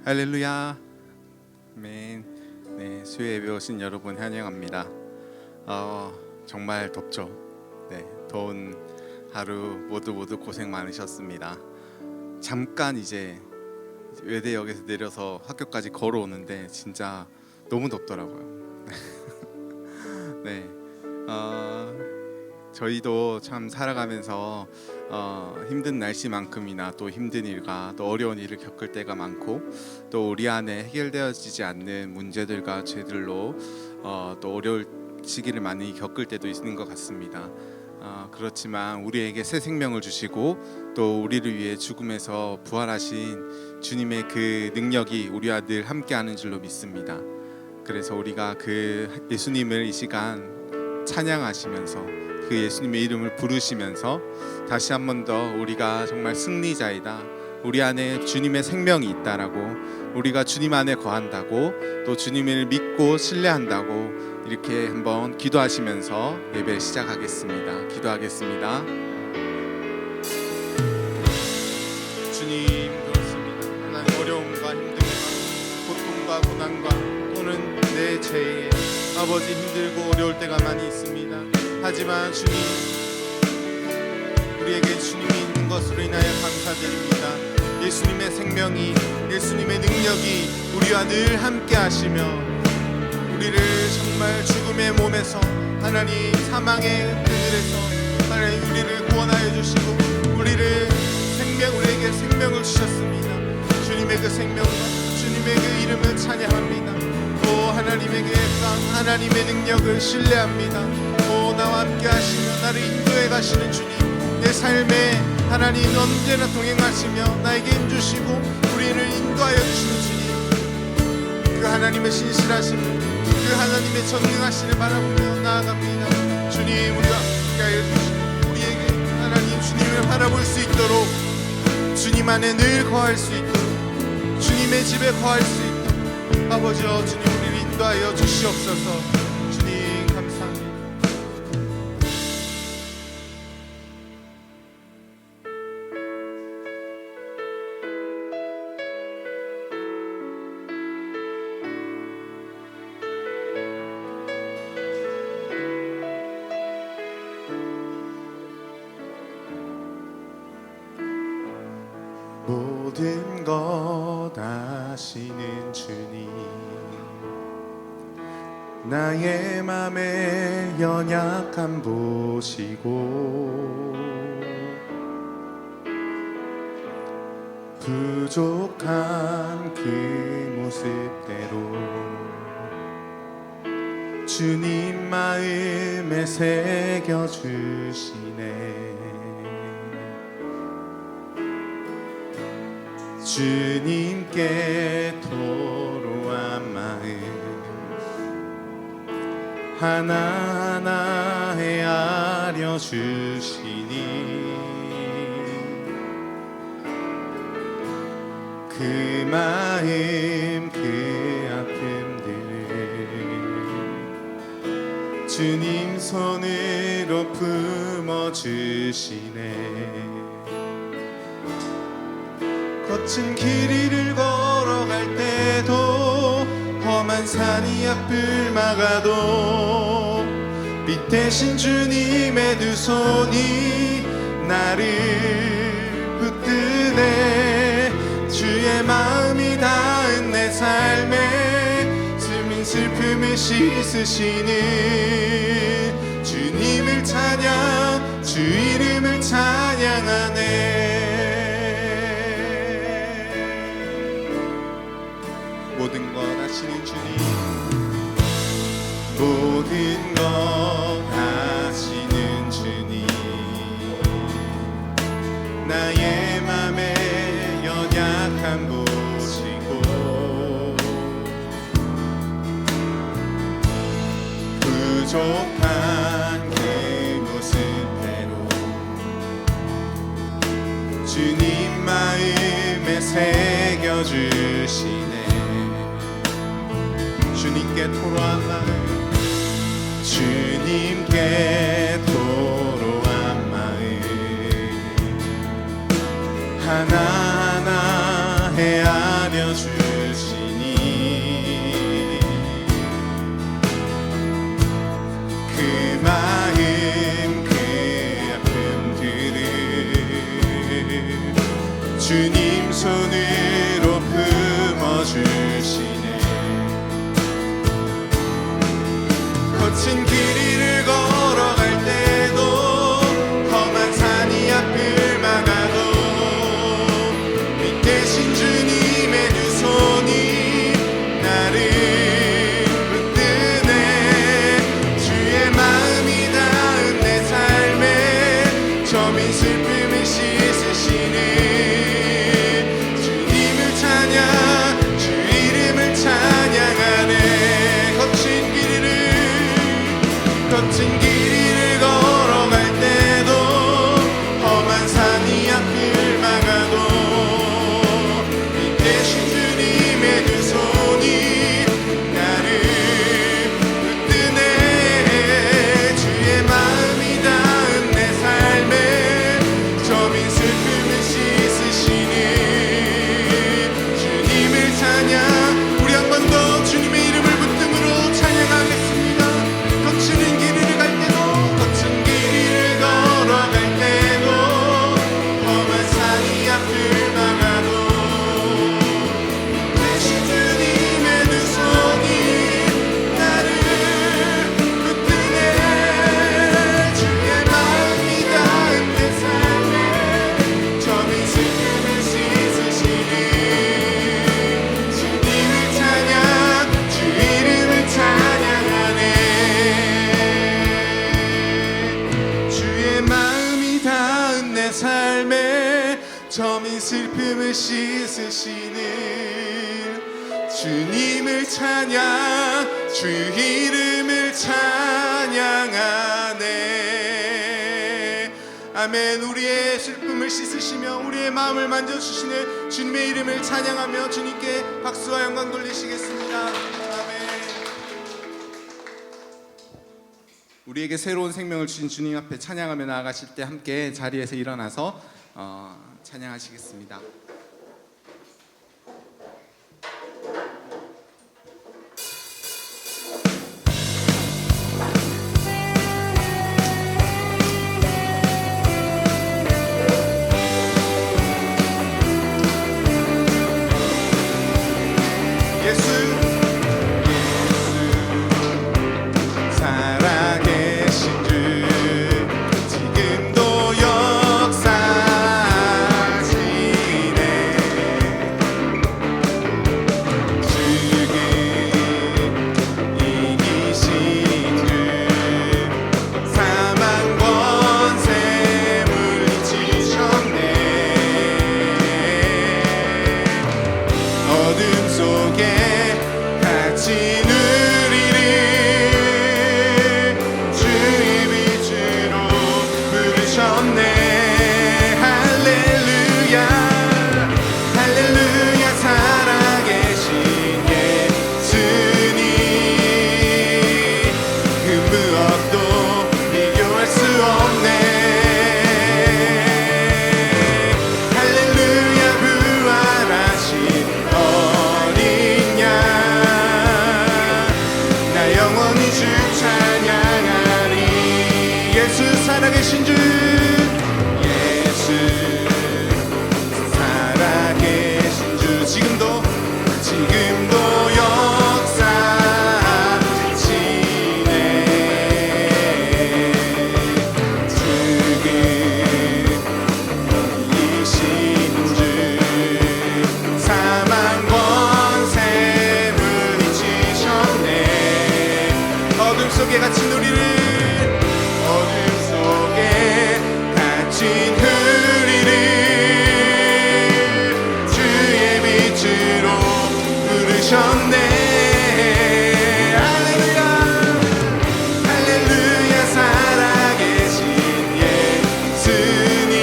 할렐루야. 아멘. 네, 수요 예배 오신 여러분 환영합니다. 정말 덥죠. 네, 더운 하루 모두 고생 많으셨습니다. 잠깐 이제 외대역에서 내려서 학교까지 걸어오는데 진짜 너무 덥더라고요. 네, 저희도 참 살아가면서 힘든 날씨만큼이나 또 힘든 일과 또 어려운 일을 겪을 때가 많고, 또 우리 안에 해결되어지지 않는 문제들과 죄들로 또 어려울 시기를 많이 겪을 때도 있는 것 같습니다. 그렇지만 우리에게 새 생명을 주시고 또 우리를 위해 죽음에서 부활하신 주님의 그 능력이 우리와 늘 함께하는 줄로 믿습니다. 그래서 우리가 그 예수님을 이 시간 찬양하시면서 그 예수님의 이름을 부르시면서 다시 한 번 더 우리가 정말 승리자이다, 우리 안에 주님의 생명이 있다라고, 우리가 주님 안에 거한다고, 또 주님을 믿고 신뢰한다고 이렇게 한번 기도하시면서 예배 시작하겠습니다. 기도하겠습니다. 주님, 그렇습니다. 하나님, 어려움과 힘듦과 고통과 고난과 또는 내 죄에 아버지 힘들고 어려울 때가 많이 있습니다. 하지만 주님, 우리에게 주님이 있는 것으로 인하여 감사드립니다. 예수님의 생명이, 예수님의 능력이 우리와 늘 함께 하시며 우리를 정말 죽음의 몸에서, 하나님 사망의 그늘에서 하나님 우리를 구원하여 주시고 우리에게 생명을 주셨습니다. 주님의 그 생명과 주님의 그 이름을 찬양합니다. 하나님에게 하나님의 능력을 신뢰합니다. 나와 함께 하시며 나를 인도해 가시는 주님, 내 삶에 하나님 언제나 동행하시며 나에게 힘주시고 우리를 인도하여 주시는 주님, 그 하나님의 신실하심, 그 하나님의 전능하심을 바라보며 나아갑니다. 주님, 우리와 함께하여 주시고 우리에게 하나님 주님을 바라볼 수 있도록, 주님 안에 늘 거할 수 있도록, 주님의 집에 거할 수 있도록 아버지여, 주님 우리를 인도하여 주시옵소서. 주님 감사합니다. 모든 것 아시는 주님, 나의 맘의 연약함 보시고 부족한 그 모습대로 주님 마음에 새겨주시네. 주님께 토로한 마음 하나하나 헤아려 주시니 그 마음 그 아픔들을 주님 손으로 품어주시네. 거친 길 위를 걸어갈 때도 험한 산이 앞을 막아도 빛 대신 주님의 두 손이 나를 붙드네. 주의 마음이 닿은 내 삶에 스민 슬픔을 씻으시는 주님을 찬양, 주 이름을 찬양하네. 모든 것 아시는 주님, 모든 것 아시는 주님, 나의 맘에 연약함 보시고 부족한 그 모습대로 주님 마음에 새겨주시네. 주님께 토로한 마음, 주님께 토로한 마음 하나하나 헤아려 품어주시니 그 마음 그 아픔들을 주님 손으로 품어주시네. 거친 길 위를 걸어갈 때도 험한 산이 앞을 막아도 빛 대신 주님의 두 손이 나를 붙드네. 주의 마음이 닿은 내 삶에 저민 슬픔을 씻으시네. 주님을 찬양 주 이름을 찬양하네. 거친 길 위를 걸어갈 때도 험한 산이 앞을 막아도 빛 대신 주님의 두 손이 나를 붙드네. 주의 마음이 닿은 내 삶에 저민 슬픔을 씻으시니 주님을 찬양. 우리 한 번 더 주님의 이름을 붙듦으로 찬양하겠습니다. 거치는 길을 갈 때도 거친 길을 걸어갈 때도 험한 산이 앞을 막아도 대신 주님의 두 손이 나를 붙드네. 주의 마음이 닿은 내 삶에 저민 슬픔을 씻으시니 주님을 찬양 주 이름을 찬양하네. 주의 마음이 닿은 내 삶에 저민 슬픔을 씻으시는 주님을 찬양 주 이름을 찬양하네. 아멘. 우리의 슬픔을 씻으시며 우리의 마음을 만져주시는 주님의 이름을 찬양하며 주님께 박수와 영광 돌리시겠습니다. 아멘. 우리에게 새로운 생명을 주신 주님 앞에 찬양하며 나아가실 때 함께 자리에서 일어나서 찬양하시겠습니다. 살아계신 주 지금도 역사하시네. 지금 이기신 주 사망 권세 물리치셨네. 어둠 속에 같이 누리는 주의 빛으로 부르셨네. 할렐루야 할렐루야. 살아계신 예수님 그 무엇도 비교할 수 없네. 할렐루야. 부활하신 어린 양 나 영원히 주 찬양하리. 예수 살아계신 주 예수 살아계신 주 지금도 역사하시네. 지금 이신 주 사망 권세 물리치셨네. 어둠 속에 갇힌 우리를 어둠 속에 갇힌 우리를 주의 빛으로 부르셨네. 할렐루야 할렐루야. 살아계신 예수님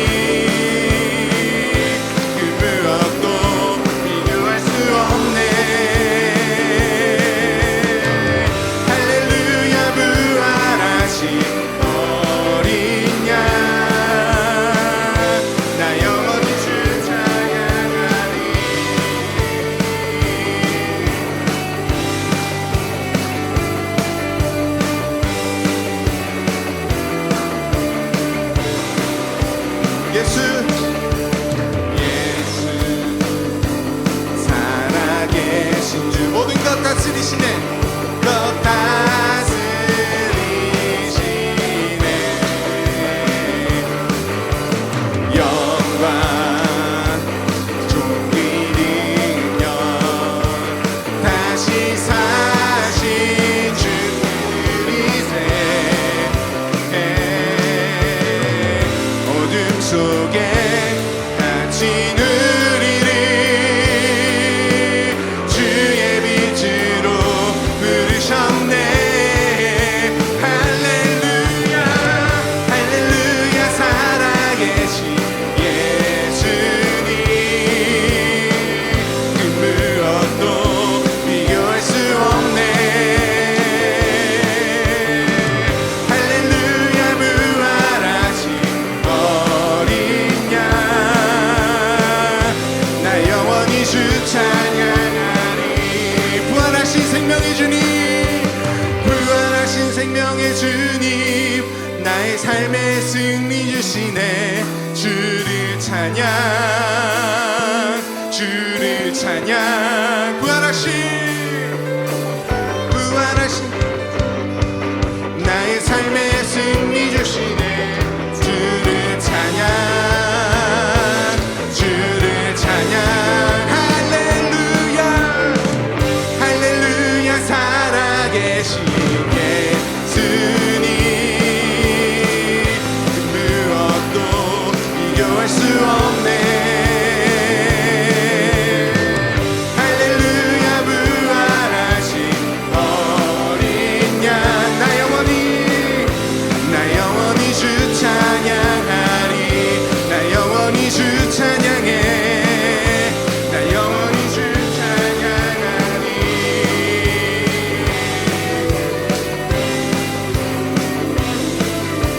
그 무엇도 비교할 수 없네. 할렐루야. 부활하신 어린 양 나 영원히 주 찬양하리. 다스리시네 것 다스리시네 영광 존귀 능력 다시 사신 주 그리세 어둠 속에 같이 누리리 주의 빛으로 부르셨네 할렐루야 할렐루야 살아계신 예수님 그 무엇도 비교할 수 없네 할렐루야 부활하신 어린 양 나 영원히 주 찬양하리 부활하신 생명의 주님 부활하신 생명의 주님 나의 삶의 승리 주시네 주를 찬양 주를 찬양 부활하신 나의 삶의 승리 주시네 주를 찬양 주를 찬양 할렐루야 할렐루야 살아계신 예수님 그 무엇도 비교할 수 없네 할렐루야 부활하신 어린 양 나 영원히 주 찬양하리 나 영원히 주 찬양해 나 영원히 주 찬양하리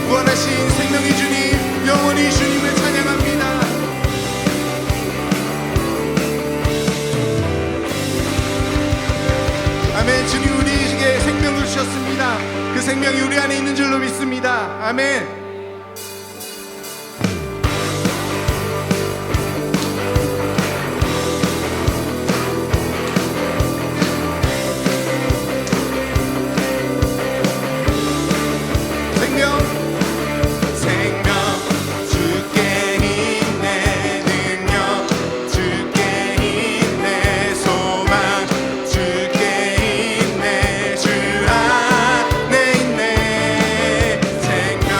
부활하신 생명의 주님 영원히 주님을 찬양합니다 아멘 주님 우리에게 생명을 주셨습니다 그 생명이 우리 안에 있는 줄로 믿습니다 아멘 생명 주께 있네 능력 주께 있네 소망 주께 있네 주 안에 있네 생명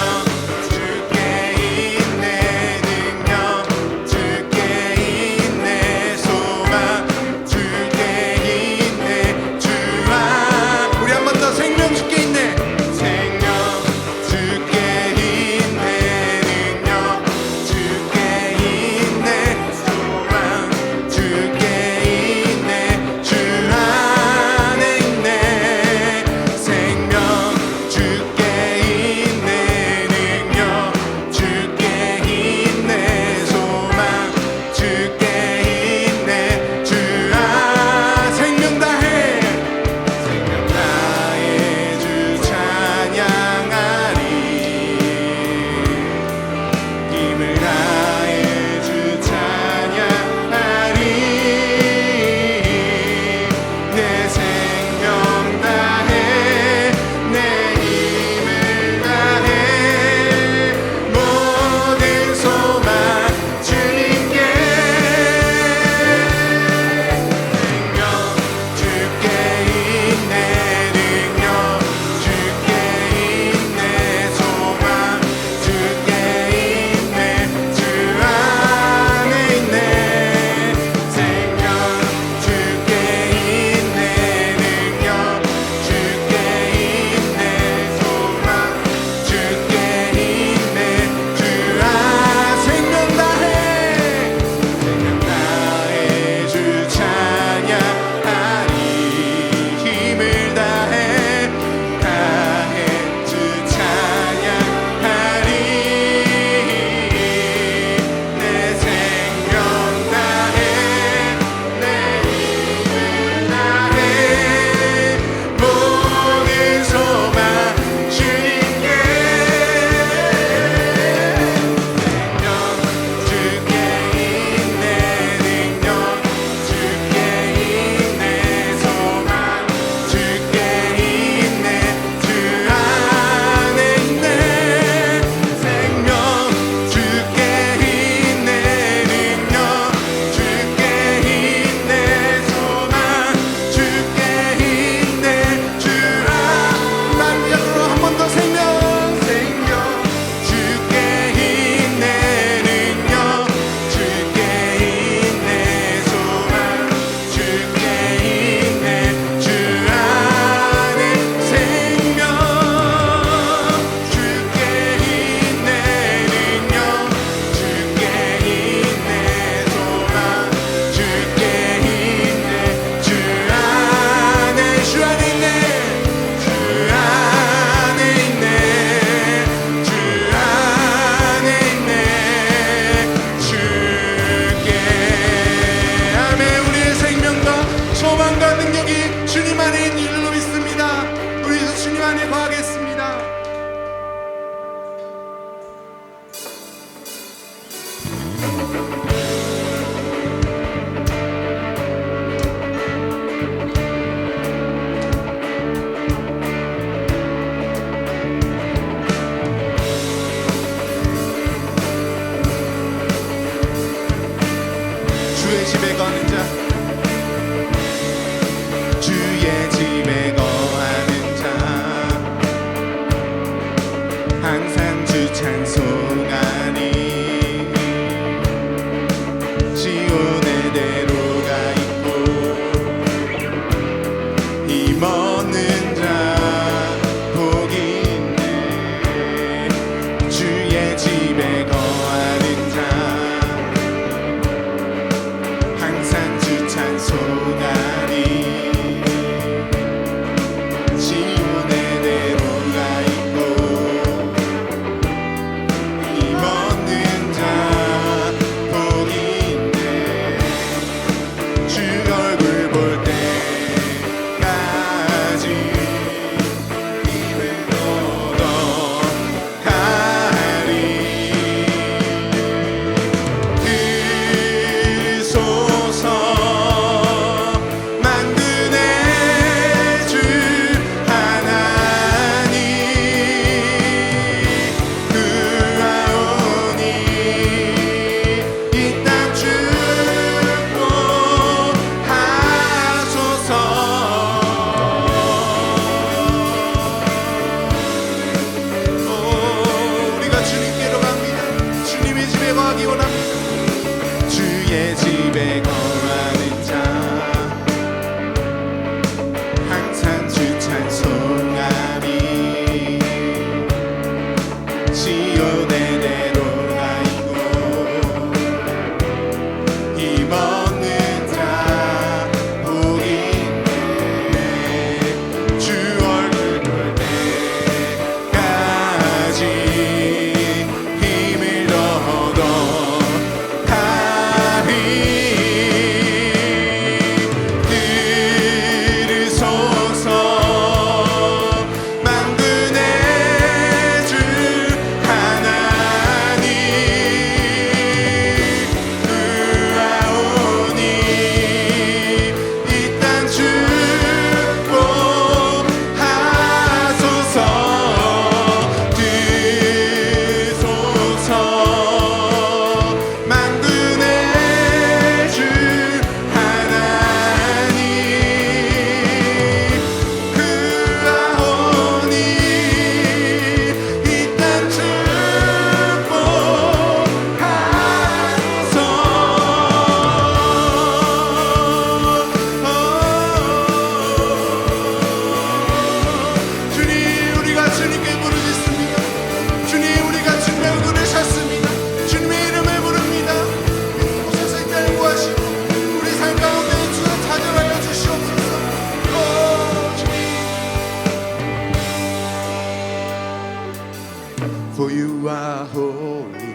are holy,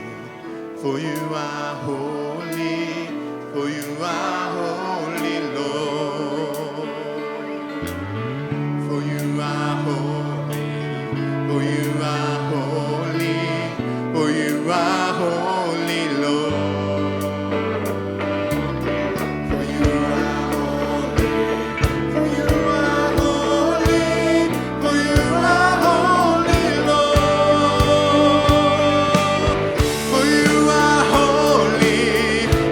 for you are holy, for you are holy, Lord. For you are holy, for you are holy, for you are holy, Lord. For you are holy, for you are holy, for you are holy, Lord. For you are holy,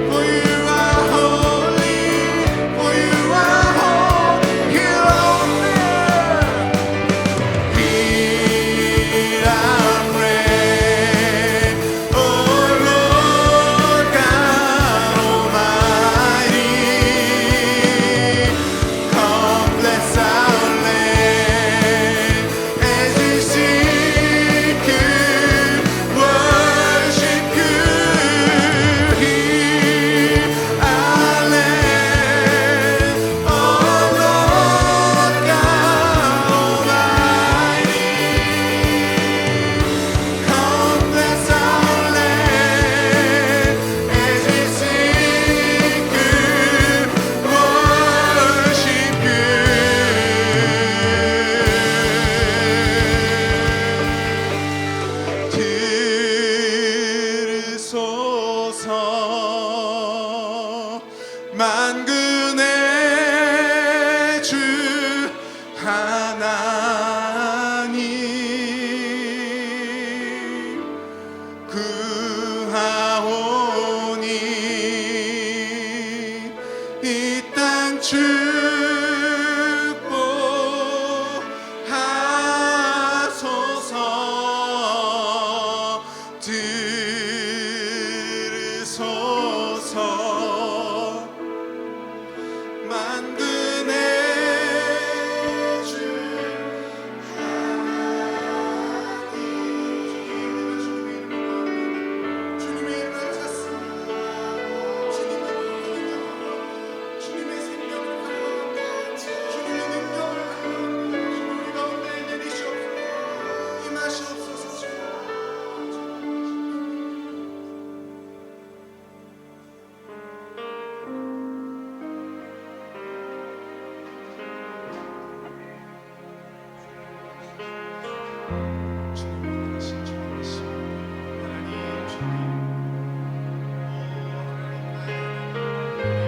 for you are holy, for you are holy, only. Hear our prayer, O Lord God Almighty. Come bless our land as we seek you, worship you. Hear our land, O Lord God Almighty. Come bless our land as we seek you, worship you. 들으소서 만군의 주 하나님 구하오니 이 땅 축복하소서. 들으소서 만군의 주 하나님. 주님의 이름을 찾습니다. 주님의 생명을 갈망합니다. 주님의 능력을 갈망합니다. 주님 우리 가운데 내리시옵소서. 임하시옵소서. 주님 신청하시 하나님 주님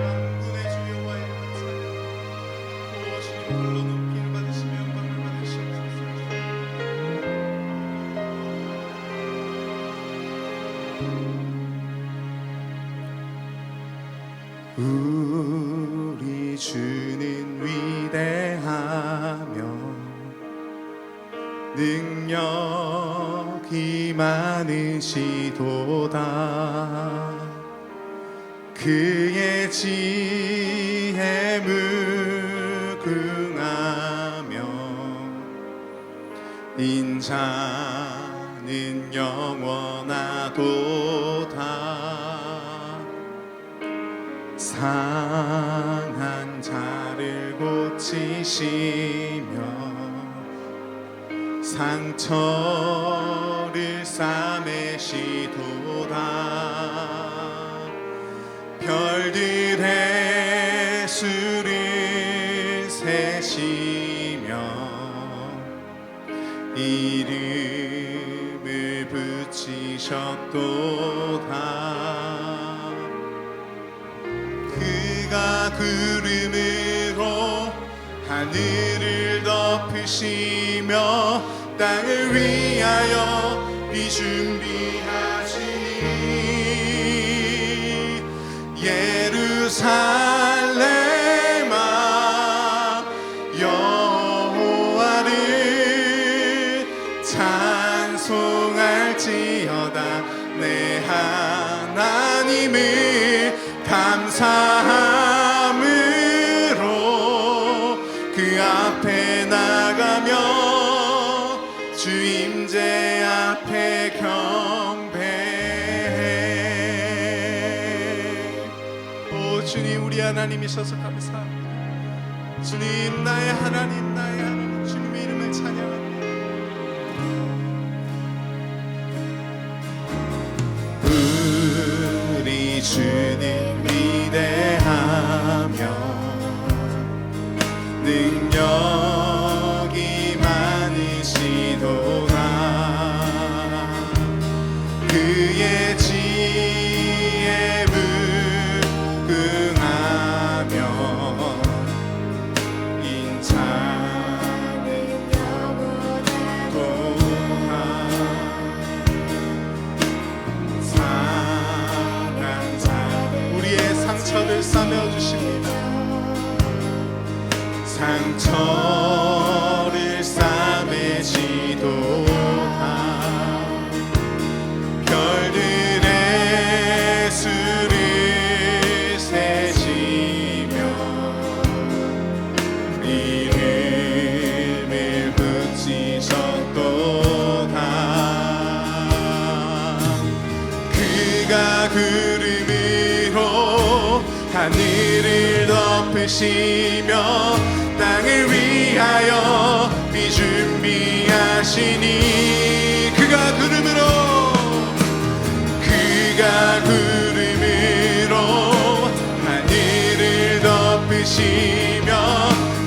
만군의 주 여호와의 이름을 찬양하고 주님 홀로 높이를 받으시며 영광을 받으시옵소서. 우리 주는 위대하며 능력이 많으시도다. 그의 지혜 무궁하며 인자는 영원하도다. 상한 자를 고치시며 상처를 싸매시도다. 별들의 수를 세시며 이름을 붙이셨도다. 그가 구름으로 하늘을 덮으시며 땅을 위하여 비 준비하시니 예루살렘아 여호와를 찬송할지어다. 내 하나님을 감사함으로 그 앞에 나가며 주 임재 앞에 경배해. 오 주님 우리 하나님이셔서 감사합니다. 주님 나의 하나님 나의 하나님 주님의 이름을 찬양합니다. 주님 위대하며 능력이 많으시도다. 그의 지혜에 무궁하며 인자는 영원하도다. 상한 자 우리의 상처를 싸매어주십니다. 상처를 싸매시도다. 별들의 수를 세시며 이름을 붙이셨도다. 그가 구름으로 하늘을 덮으시며 땅을 위하여 비준비하시니 그가 구름으로 하늘을 덮으시며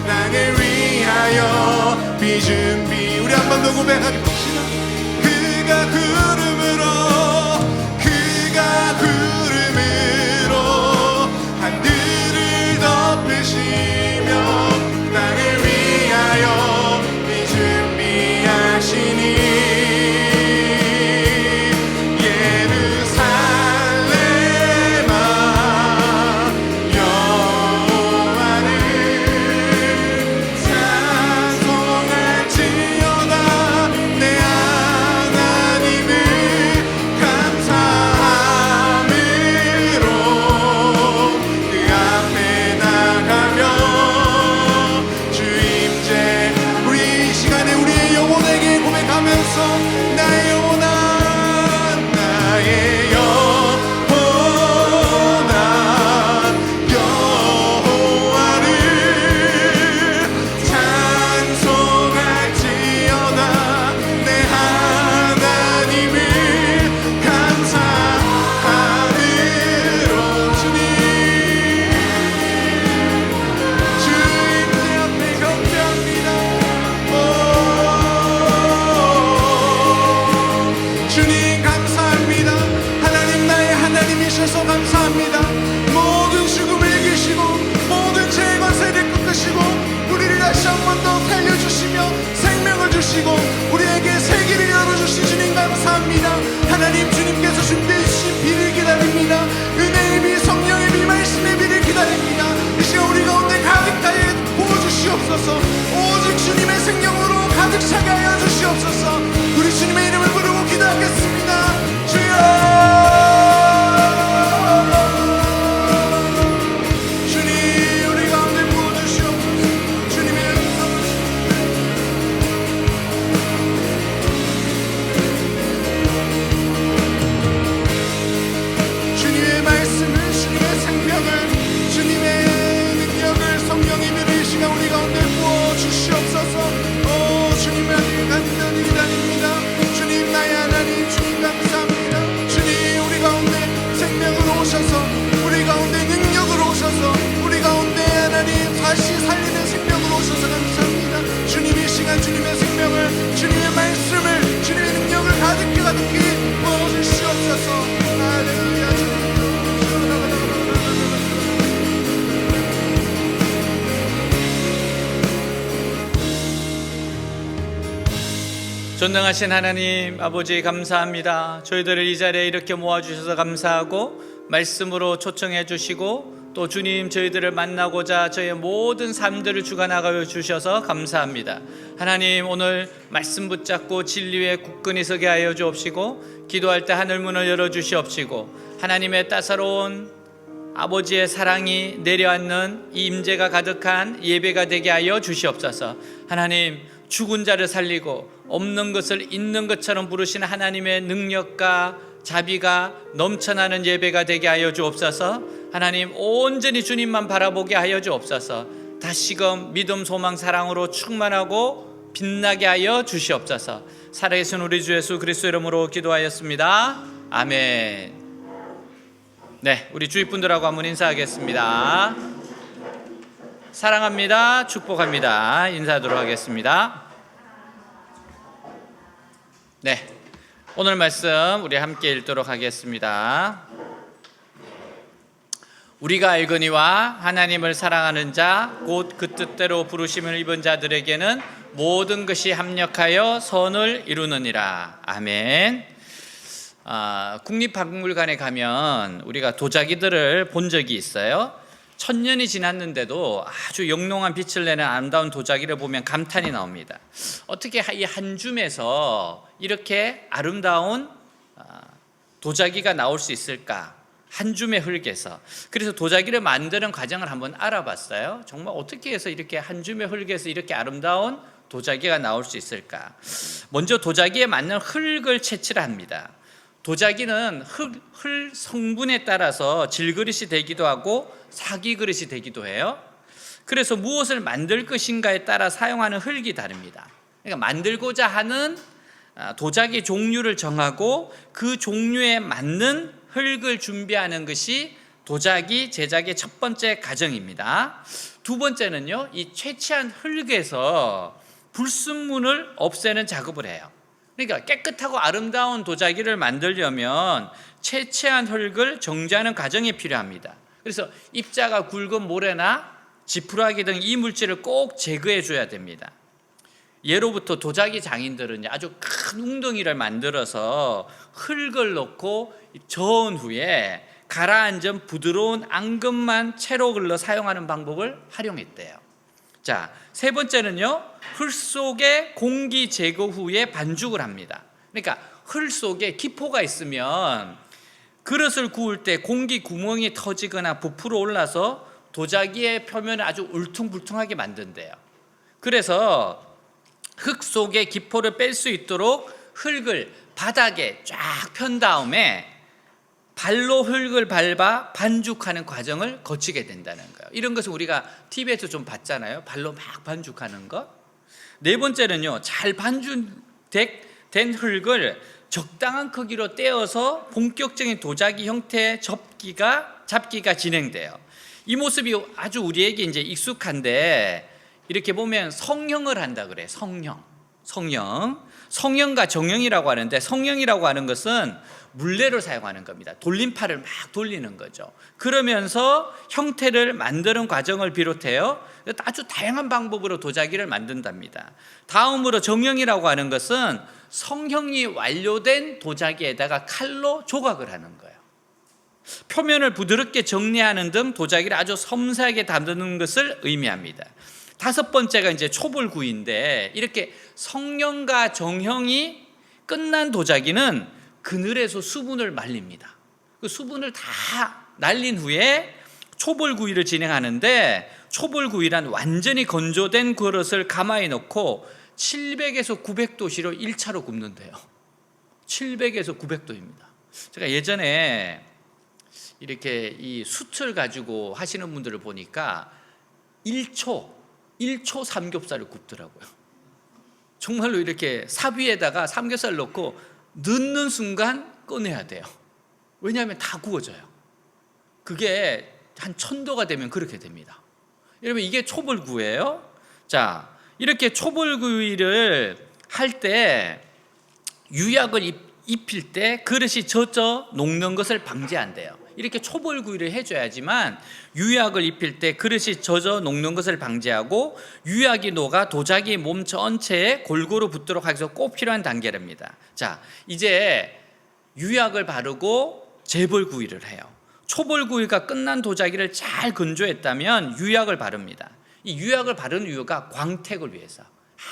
땅을 위하여 비준비 우리 한 번 더 고백하게 봅시다. 그가 구름으로 하늘을 덮으시며 땅을 위하여 비준비하시니 예루살렘아 여호와를 찬송할지어다. 내 하나님을 감사함으로 그 앞에 나가며 주 임재 우리 이 시간에 우리의 영혼에게 고백하면서 나의 영혼아 나의 영혼아 여호와를 찬송할지어다. 내 하나님을 감사함으로 주님 주 임재 앞에 경배합니다. 주님 감사합니다. 하나님 나의 하나님이셔서 감사합니다. 모든 죽음을 이기시고 모든 죄의 권세를 꺾으시고 우리를 다시 한 번 더 살려주시며 생명을 주시고 우리에게 새 길을 열어주신 주님 감사합니다. 하나님 주님께서 준비해 주신 비를 기다립니다. 은혜의 비 성령의 비 말씀의 비를 기다립니다. 이 시간 우리 가운데 가득하게 부어주시옵소서. 오직 주님의 생명으로 가득 차게 하여 주시옵소서. 우리 주님의 이름을 부르고 기도하겠습니다. 주여 주님 우리 가운데 부어주시옵소서. 주님의 음성을 주님의 말씀을 주님의 생명을 주님의 능력을 성령의 비를 이 시간 우리 가운데 부어주시옵소서. 오 주님 아들 간절히 기다립니다. 주님 나의 하나님 주님 감사합니다. 주님 우리 가운데 생명으로 오셔서 우리 가운데 능력으로 오셔서 우리 가운데 하나님 다시 살리는 생명으로 오셔서 감사합니다. 주님 이 시간 주님의 생명을 주님의 말씀을 주님의 능력을 가득히 부어주시옵소서. 할렐루야 주님 전능하신 하나님 아버지 감사합니다. 저희들을 이 자리에 이렇게 모아주셔서 감사하고 말씀으로 초청해 주시고 또 주님 저희들을 만나고자 저희의 모든 삶들을 주관하여 주셔서 감사합니다. 하나님 오늘 말씀 붙잡고 진리에 굳건히 서게 하여 주옵시고 기도할 때 하늘문을 열어주시옵시고 하나님의 따사로운 아버지의 사랑이 내려앉는 이 임재가 가득한 예배가 되게 하여 주시옵소서. 하나님 죽은 자를 살리고 없는 것을 있는 것처럼 부르신 하나님의 능력과 자비가 넘쳐나는 예배가 되게 하여 주옵소서. 하나님 온전히 주님만 바라보게 하여 주옵소서. 다시금 믿음 소망 사랑으로 충만하고 빛나게 하여 주시옵소서. 살아계신 우리 주 예수 그리스도 이름으로 기도하였습니다. 아멘. 네, 우리 주위 분들하고 한번 인사하겠습니다. 사랑합니다. 축복합니다. 인사하도록 하겠습니다. 네, 오늘 말씀 우리 함께 읽도록 하겠습니다. 우리가 알거니와 하나님을 사랑하는 자 곧 그 뜻대로 부르심을 입은 자들에게는 모든 것이 합력하여 선을 이루느니라. 아멘. 국립박물관에 가면 우리가 도자기들을 본 적이 있어요. 1000년이 지났는데도 아주 영롱한 빛을 내는 아름다운 도자기를 보면 감탄이 나옵니다. 어떻게 이 한 줌에서 이렇게 아름다운 도자기가 나올 수 있을까? 한 줌의 흙에서. 그래서 도자기를 만드는 과정을 한번 알아봤어요. 정말 어떻게 해서 이렇게 한 줌의 흙에서 이렇게 아름다운 도자기가 나올 수 있을까? 먼저 도자기에 맞는 흙을 채취를 합니다. 도자기는 흙 성분에 따라서 질그릇이 되기도 하고 사기 그릇이 되기도 해요. 그래서 무엇을 만들 것인가에 따라 사용하는 흙이 다릅니다. 그러니까 만들고자 하는 도자기 종류를 정하고 그 종류에 맞는 흙을 준비하는 것이 도자기 제작의 첫 번째 과정입니다. 두 번째는요, 이 채취한 흙에서 불순물을 없애는 작업을 해요. 그러니까 깨끗하고 아름다운 도자기를 만들려면 채취한 흙을 정지하는 과정이 필요합니다. 그래서 입자가 굵은 모래나 지푸라기 등 이물질을 꼭 제거해 줘야 됩니다. 예로부터 도자기 장인들은 아주 큰 웅덩이를 만들어서 흙을 넣고 저은 후에 가라앉은 부드러운 앙금만 채로 걸러 사용하는 방법을 활용했대요. 자, 세 번째는요, 흙 속에 공기 제거 후에 반죽을 합니다. 그러니까 흙 속에 기포가 있으면 그릇을 구울 때 공기 구멍이 터지거나 부풀어 올라서 도자기의 표면을 아주 울퉁불퉁하게 만든대요. 그래서 흙 속에 기포를 뺄 수 있도록 흙을 바닥에 쫙 편 다음에 발로 흙을 밟아 반죽하는 과정을 거치게 된다는 거예요. 이런 것은 우리가 TV에서 좀 봤잖아요. 발로 막 반죽하는 것. 네 번째는요, 잘 반죽된 흙을 적당한 크기로 떼어서 본격적인 도자기 형태의 잡기가 진행돼요. 이 모습이 아주 우리에게 이제 익숙한데, 이렇게 보면 성형을 한다 그래요. 성형과 정형이라고 하는데, 성형이라고 하는 것은 물레를 사용하는 겁니다. 돌림판을 막 돌리는 거죠. 그러면서 형태를 만드는 과정을 비롯해요, 아주 다양한 방법으로 도자기를 만든답니다. 다음으로 정형이라고 하는 것은 성형이 완료된 도자기에다가 칼로 조각을 하는 거예요. 표면을 부드럽게 정리하는 등 도자기를 아주 섬세하게 다루는 것을 의미합니다. 다섯 번째가 이제 초벌구이인데, 이렇게 성형과 정형이 끝난 도자기는 그늘에서 수분을 말립니다. 그 수분을 다 날린 후에 초벌구이를 진행하는데, 초벌구이란 완전히 건조된 그릇을 가마에 넣고 700에서 900도씨로 1차로 굽는데요. 700에서 900도입니다. 제가 예전에 이렇게 이 숯을 가지고 하시는 분들을 보니까 1초 삼겹살을 굽더라고요. 정말로 이렇게 삽 위에다가 삼겹살 넣고 넣는 순간 꺼내야 돼요. 왜냐하면 다 구워져요. 그게 한 1000도가 되면 그렇게 됩니다. 여러분, 이게 초벌구이예요. 자, 이렇게 초벌구이를 할 때 유약을 입힐 때 그릇이 젖어 녹는 것을 방지한대요. 이렇게 초벌구이를 해줘야지만 유약을 입힐 때 그릇이 젖어 녹는 것을 방지하고 유약이 녹아 도자기 몸 전체에 골고루 붙도록 하기 위해서 꼭 필요한 단계랍니다. 자, 이제 유약을 바르고 재벌구이를 해요. 초벌구이가 끝난 도자기를 잘 건조했다면 유약을 바릅니다. 이 유약을 바르는 이유가 광택을 위해서,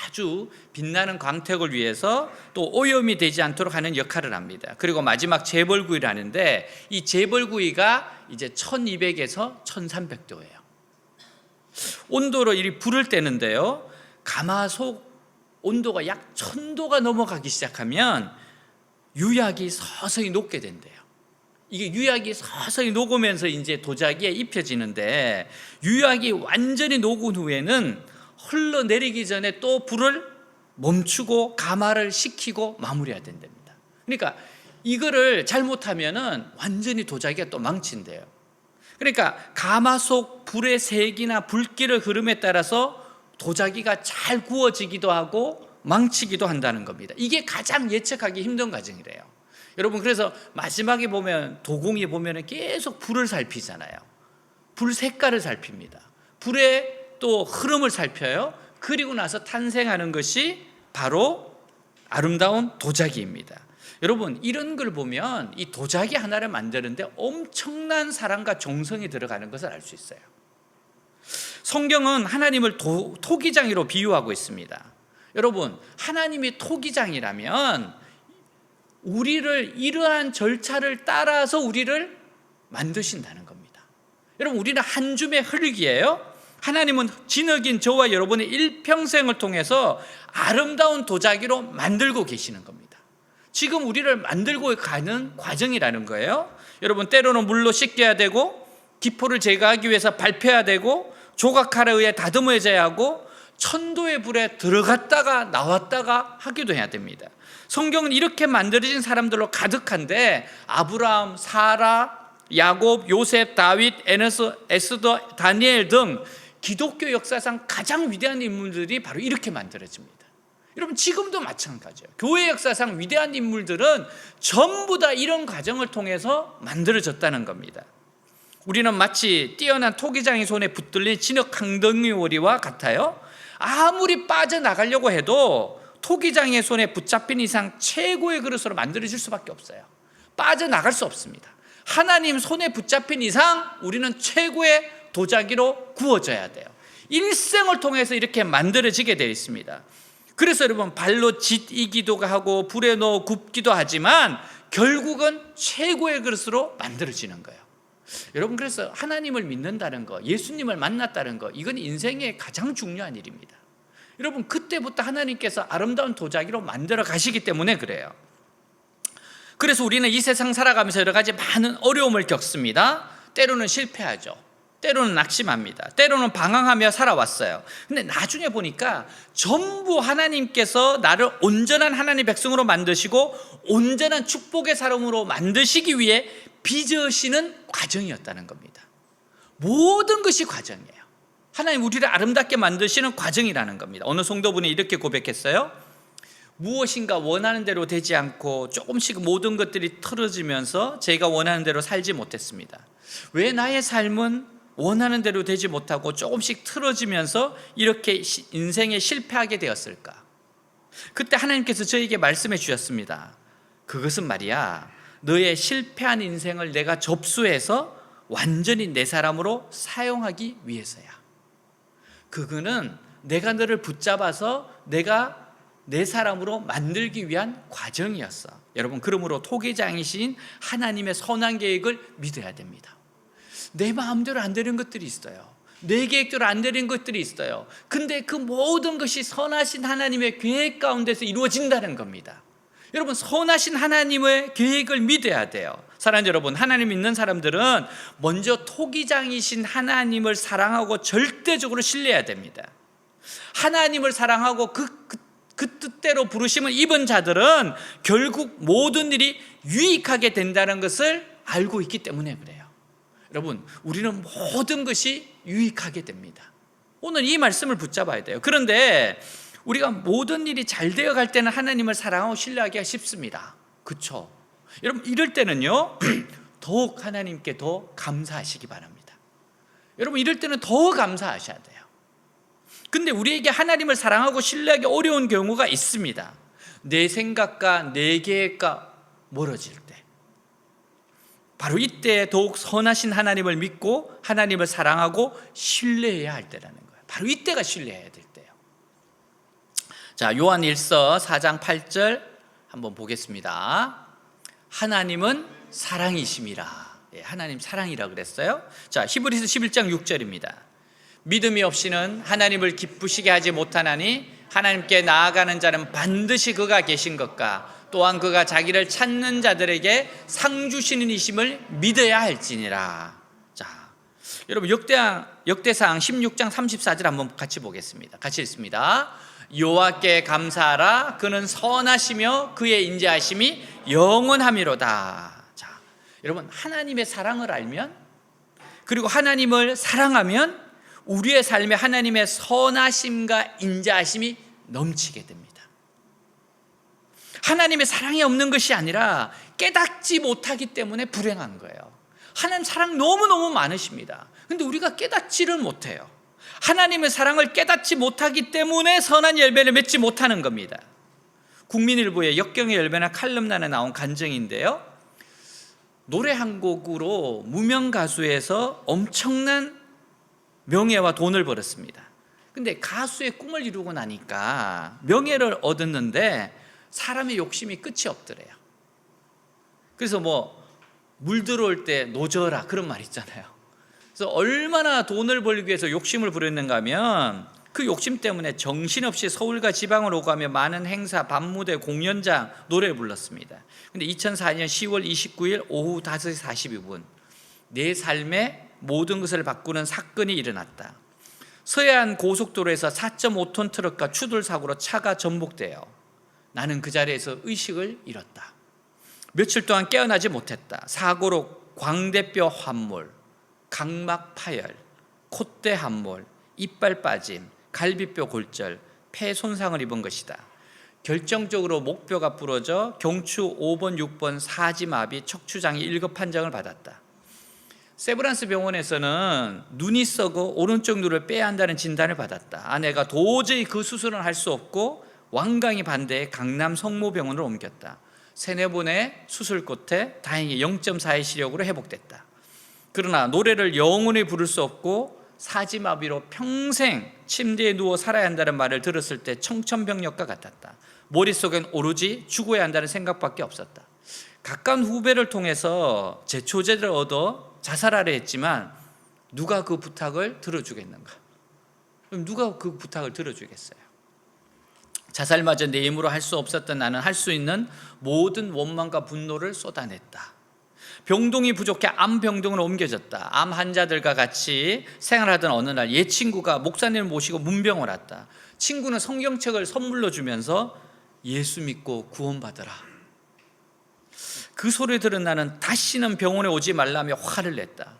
아주 빛나는 광택을 위해서, 또 오염이 되지 않도록 하는 역할을 합니다. 그리고 마지막 재벌구이를 하는데, 이 재벌구이가 이제 1200에서 1300도예요. 온도로 이 불을 떼는데요, 가마솥 온도가 약 1000도가 넘어가기 시작하면 유약이 서서히 녹게 된대요. 이게 유약이 서서히 녹으면서 이제 도자기에 입혀지는데, 유약이 완전히 녹은 후에는 흘러내리기 전에 또 불을 멈추고 가마를 식히고 마무리해야 된답니다. 그러니까 이거를 잘못하면은 완전히 도자기가 또 망친대요. 그러니까 가마솥 불의 색이나 불길의 흐름에 따라서 도자기가 잘 구워지기도 하고 망치기도 한다는 겁니다. 이게 가장 예측하기 힘든 과정이래요. 여러분, 그래서 마지막에 보면 도공이 보면 계속 불을 살피잖아요. 불 색깔을 살핍니다. 불의 또 흐름을 살펴요. 그리고 나서 탄생하는 것이 바로 아름다운 도자기입니다. 여러분, 이런 걸 보면 이 도자기 하나를 만드는데 엄청난 사랑과 정성이 들어가는 것을 알 수 있어요. 성경은 하나님을 토기장이로 비유하고 있습니다. 여러분, 하나님이 토기장이라면 우리를 이러한 절차를 따라서 우리를 만드신다는 겁니다. 여러분, 우리는 한 줌의 흙이에요. 하나님은 진흙인 저와 여러분의 일평생을 통해서 아름다운 도자기로 만들고 계시는 겁니다. 지금 우리를 만들고 가는 과정이라는 거예요. 여러분, 때로는 물로 씻겨야 되고, 기포를 제거하기 위해서 밟혀야 되고, 조각칼에 의해 다듬어져야 하고, 천도의 불에 들어갔다가 나왔다가 하기도 해야 됩니다. 성경은 이렇게 만들어진 사람들로 가득한데, 아브라함, 사라, 야곱, 요셉, 다윗, 에너스, 에스더, 다니엘 등 기독교 역사상 가장 위대한 인물들이 바로 이렇게 만들어집니다. 여러분, 지금도 마찬가지예요. 교회 역사상 위대한 인물들은 전부 다 이런 과정을 통해서 만들어졌다는 겁니다. 우리는 마치 뛰어난 토기장의 손에 붙들린 진흙 강덩이오리와 같아요. 아무리 빠져나가려고 해도 토기장의 손에 붙잡힌 이상 최고의 그릇으로 만들어질 수밖에 없어요. 빠져나갈 수 없습니다. 하나님 손에 붙잡힌 이상 우리는 최고의 도자기로 구워져야 돼요. 일생을 통해서 이렇게 만들어지게 되어 있습니다. 그래서 여러분, 발로 짓이기도 하고 불에 넣어 굽기도 하지만 결국은 최고의 그릇으로 만들어지는 거예요. 여러분, 그래서 하나님을 믿는다는 거, 예수님을 만났다는 거, 이건 인생의 가장 중요한 일입니다. 여러분, 그때부터 하나님께서 아름다운 도자기로 만들어 가시기 때문에 그래요. 그래서 우리는 이 세상 살아가면서 여러 가지 많은 어려움을 겪습니다. 때로는 실패하죠. 때로는 낙심합니다. 때로는 방황하며 살아왔어요. 근데 나중에 보니까 전부 하나님께서 나를 온전한 하나님의 백성으로 만드시고 온전한 축복의 사람으로 만드시기 위해 빚으시는 과정이었다는 겁니다. 모든 것이 과정이에요. 하나님 우리를 아름답게 만드시는 과정이라는 겁니다. 어느 성도분이 이렇게 고백했어요. 무엇인가 원하는 대로 되지 않고 조금씩 모든 것들이 틀어지면서 제가 원하는 대로 살지 못했습니다. 왜 나의 삶은 원하는 대로 되지 못하고 조금씩 틀어지면서 이렇게 인생에 실패하게 되었을까? 그때 하나님께서 저에게 말씀해 주셨습니다. 그것은 말이야, 너의 실패한 인생을 내가 접수해서 완전히 내 사람으로 사용하기 위해서야. 그거는 내가 너를 붙잡아서 내가 내 사람으로 만들기 위한 과정이었어. 여러분, 그러므로 토기장이신 하나님의 선한 계획을 믿어야 됩니다. 내 마음대로 안 되는 것들이 있어요. 내 계획대로 안 되는 것들이 있어요. 근데 그 모든 것이 선하신 하나님의 계획 가운데서 이루어진다는 겁니다. 여러분, 선하신 하나님의 계획을 믿어야 돼요. 사랑하는 여러분, 하나님 믿는 사람들은 먼저 토기장이신 하나님을 사랑하고 절대적으로 신뢰해야 됩니다. 하나님을 사랑하고 그 뜻대로 부르심을 입은 자들은 결국 모든 일이 유익하게 된다는 것을 알고 있기 때문에 그래요. 여러분, 우리는 모든 것이 유익하게 됩니다. 오늘 이 말씀을 붙잡아야 돼요. 그런데 우리가 모든 일이 잘 되어갈 때는 하나님을 사랑하고 신뢰하기가 쉽습니다. 그렇죠? 여러분, 이럴 때는요 더욱 하나님께 더 감사하시기 바랍니다. 여러분, 이럴 때는 더 감사하셔야 돼요. 근데 우리에게 하나님을 사랑하고 신뢰하기 어려운 경우가 있습니다. 내 생각과 내 계획과 멀어질 때, 바로 이때 더욱 선하신 하나님을 믿고 하나님을 사랑하고 신뢰해야 할 때라는 거예요. 바로 이때가 신뢰해야 될 때예요. 자, 요한 1서 4장 8절 한번 보겠습니다. 하나님은 사랑이심이라. 하나님 사랑이라 그랬어요. 자, 히브리서 11장 6절입니다. 믿음이 없이는 하나님을 기쁘시게 하지 못하나니 하나님께 나아가는 자는 반드시 그가 계신 것과 또한 그가 자기를 찾는 자들에게 상 주시는 이심을 믿어야 할지니라. 자, 여러분, 역대상 16장 34절 한번 같이 보겠습니다. 같이 읽습니다. 여호와께 감사하라. 그는 선하시며 그의 인자하심이 영원함이로다. 자, 여러분, 하나님의 사랑을 알면, 그리고 하나님을 사랑하면 우리의 삶에 하나님의 선하심과 인자하심이 넘치게 됩니다. 하나님의 사랑이 없는 것이 아니라 깨닫지 못하기 때문에 불행한 거예요. 하나님 사랑 너무너무 많으십니다. 근데 우리가 깨닫지를 못해요. 하나님의 사랑을 깨닫지 못하기 때문에 선한 열매를 맺지 못하는 겁니다. 국민일보의 역경의 열매나 칼럼란에 나온 간증인데요, 노래 한 곡으로 무명 가수에서 엄청난 명예와 돈을 벌었습니다. 근데 가수의 꿈을 이루고 나니까 명예를 얻었는데 사람의 욕심이 끝이 없더래요. 그래서 물 들어올 때 노져라, 그런 말 있잖아요. 그래서 얼마나 돈을 벌기 위해서 욕심을 부렸는가 하면 그 욕심 때문에 정신없이 서울과 지방을 오가며 많은 행사, 밤무대, 공연장 노래를 불렀습니다. 근데 2004년 10월 29일 오후 5시 42분 내 삶의 모든 것을 바꾸는 사건이 일어났다. 서해안 고속도로에서 4.5톤 트럭과 추돌 사고로 차가 전복되어 나는 그 자리에서 의식을 잃었다. 며칠 동안 깨어나지 못했다. 사고로 광대뼈 환몰, 각막 파열, 콧대 함몰, 이빨 빠짐, 갈비뼈 골절, 폐 손상을 입은 것이다. 결정적으로 목뼈가 부러져 경추 5번, 6번 사지마비, 척추장애 1급 판정을 받았다. 세브란스 병원에서는 눈이 썩어 오른쪽 눈을 빼야 한다는 진단을 받았다. 아내가 도저히 그 수술은 할 수 없고 완강히 반대해 강남 성모병원으로 옮겼다. 3-4번의 수술 끝에 다행히 0.4의 시력으로 회복됐다. 그러나 노래를 영원히 부를 수 없고 사지마비로 평생 침대에 누워 살아야 한다는 말을 들었을 때 청천벽력과 같았다. 머릿속엔 오로지 죽어야 한다는 생각밖에 없었다. 가까운 후배를 통해서 제초제를 얻어 자살하려 했지만 누가 그 부탁을 들어주겠는가? 그럼 누가 그 부탁을 들어주겠어요? 자살마저 내 힘으로 할 수 없었던 나는 할 수 있는 모든 원망과 분노를 쏟아냈다. 병동이 부족해 암병동으로 옮겨졌다. 암 환자들과 같이 생활하던 어느 날 옛 친구가 목사님을 모시고 문병을 왔다. 친구는 성경책을 선물로 주면서 예수 믿고 구원받으라. 그 소리 들은 나는 다시는 병원에 오지 말라며 화를 냈다.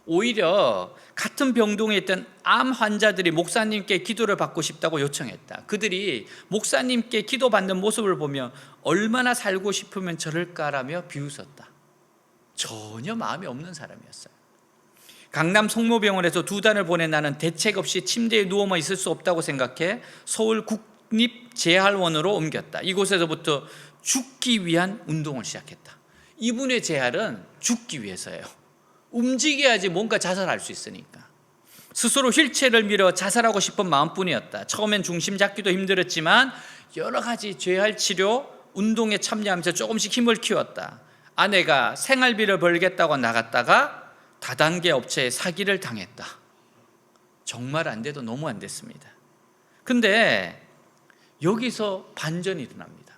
오히려 같은 병동에 있던 암 환자들이 목사님께 기도를 받고 싶다고 요청했다. 그들이 목사님께 기도받는 모습을 보며 얼마나 살고 싶으면 저럴까라며 비웃었다. 전혀 마음이 없는 사람이었어요. 강남 성모병원에서 2달을 보낸 나는 대책 없이 침대에 누워만 있을 수 없다고 생각해 서울 국립재활원으로 옮겼다. 이곳에서부터 죽기 위한 운동을 시작했다. 이분의 재활은 죽기 위해서예요. 움직여야지 뭔가 자살할 수 있으니까. 스스로 휠체어를 밀어 자살하고 싶은 마음뿐이었다. 처음엔 중심 잡기도 힘들었지만 여러 가지 재활 치료, 운동에 참여하면서 조금씩 힘을 키웠다. 아내가 생활비를 벌겠다고 나갔다가 다단계 업체에 사기를 당했다. 정말 안 돼도 너무 안 됐습니다. 근데 여기서 반전이 일어납니다.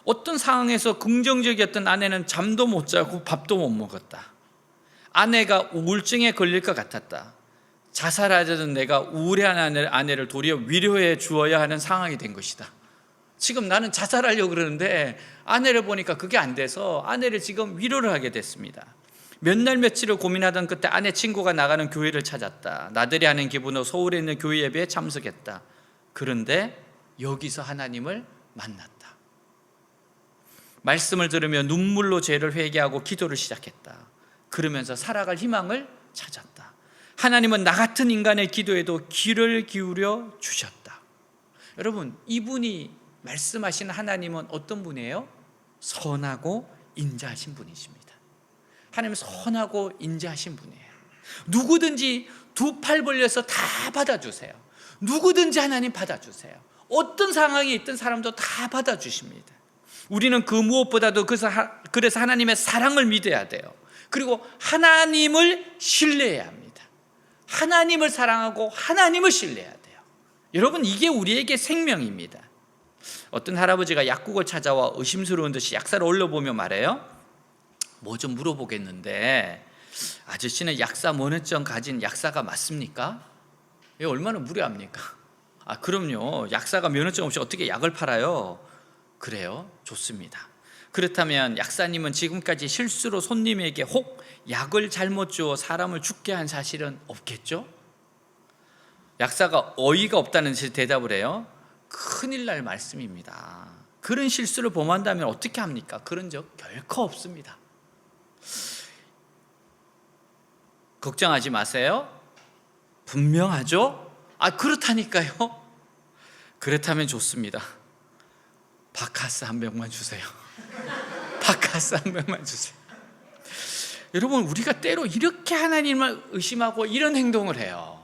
어떤 상황에서 긍정적이었던 아내는 잠도 못 자고 밥도 못 먹었다. 아내가 우울증에 걸릴 것 같았다. 자살하려던 내가 우울해한 아내를 도리어 위로해 주어야 하는 상황이 된 것이다. 지금 나는 자살하려고 그러는데 아내를 보니까 그게 안 돼서 아내를 지금 위로를 하게 됐습니다. 몇 날 며칠을 고민하던 그때 아내 친구가 나가는 교회를 찾았다. 나들이 하는 기분으로 서울에 있는 교회 예배에 참석했다. 그런데 여기서 하나님을 만났다. 말씀을 들으며 눈물로 죄를 회개하고 기도를 시작했다. 그러면서 살아갈 희망을 찾았다. 하나님은 나 같은 인간의 기도에도 귀를 기울여 주셨다. 여러분, 이분이 말씀하신 하나님은 어떤 분이에요? 선하고 인자하신 분이십니다. 하나님은 선하고 인자하신 분이에요. 누구든지 2팔 벌려서 다 받아주세요. 누구든지 하나님 받아주세요. 어떤 상황에 있든 사람도 다 받아주십니다. 우리는 그 무엇보다도 그래서 하나님의 사랑을 믿어야 돼요. 그리고 하나님을 신뢰해야 합니다. 하나님을 사랑하고 하나님을 신뢰해야 돼요. 여러분, 이게 우리에게 생명입니다. 어떤 할아버지가 약국을 찾아와 의심스러운 듯이 약사를 올려보며 말해요. 뭐 좀 물어보겠는데 아저씨는 약사 면허증 가진 약사가 맞습니까? 얼마나 무례합니까? 그럼요. 약사가 면허증 없이 어떻게 약을 팔아요? 그래요? 좋습니다. 그렇다면 약사님은 지금까지 실수로 손님에게 혹 약을 잘못 주어 사람을 죽게 한 사실은 없겠죠? 약사가 어이가 없다는 대답을 해요. 큰일 날 말씀입니다. 그런 실수를 범한다면 어떻게 합니까? 그런 적 결코 없습니다. 걱정하지 마세요. 분명하죠? 그렇다니까요. 그렇다면 좋습니다. 바카스 한 병만 주세요. 바카스 한 병만 주세요. 여러분, 우리가 때로 이렇게 하나님을 의심하고 이런 행동을 해요.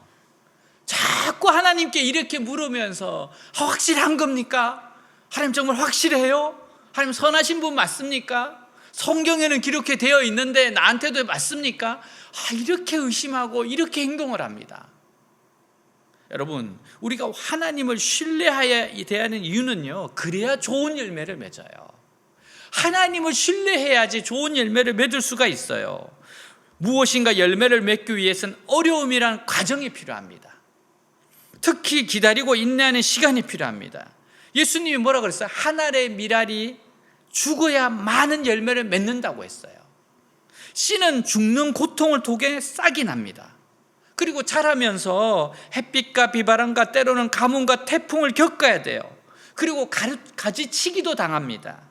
자꾸 하나님께 이렇게 물으면서 확실한 겁니까? 하나님 정말 확실해요? 하나님 선하신 분 맞습니까? 성경에는 기록해 되어 있는데 나한테도 맞습니까? 이렇게 의심하고 이렇게 행동을 합니다. 여러분, 우리가 하나님을 신뢰해야 대하는 이유는요, 그래야 좋은 열매를 맺어요. 하나님을 신뢰해야지 좋은 열매를 맺을 수가 있어요. 무엇인가 열매를 맺기 위해서는 어려움이란 과정이 필요합니다. 특히 기다리고 인내하는 시간이 필요합니다. 예수님이 뭐라 그랬어요? 한 알의 밀알이 죽어야 많은 열매를 맺는다고 했어요. 씨는 죽는 고통을 통해 싹이 납니다. 그리고 자라면서 햇빛과 비바람과 때로는 가뭄과 태풍을 겪어야 돼요. 그리고 가지치기도 당합니다.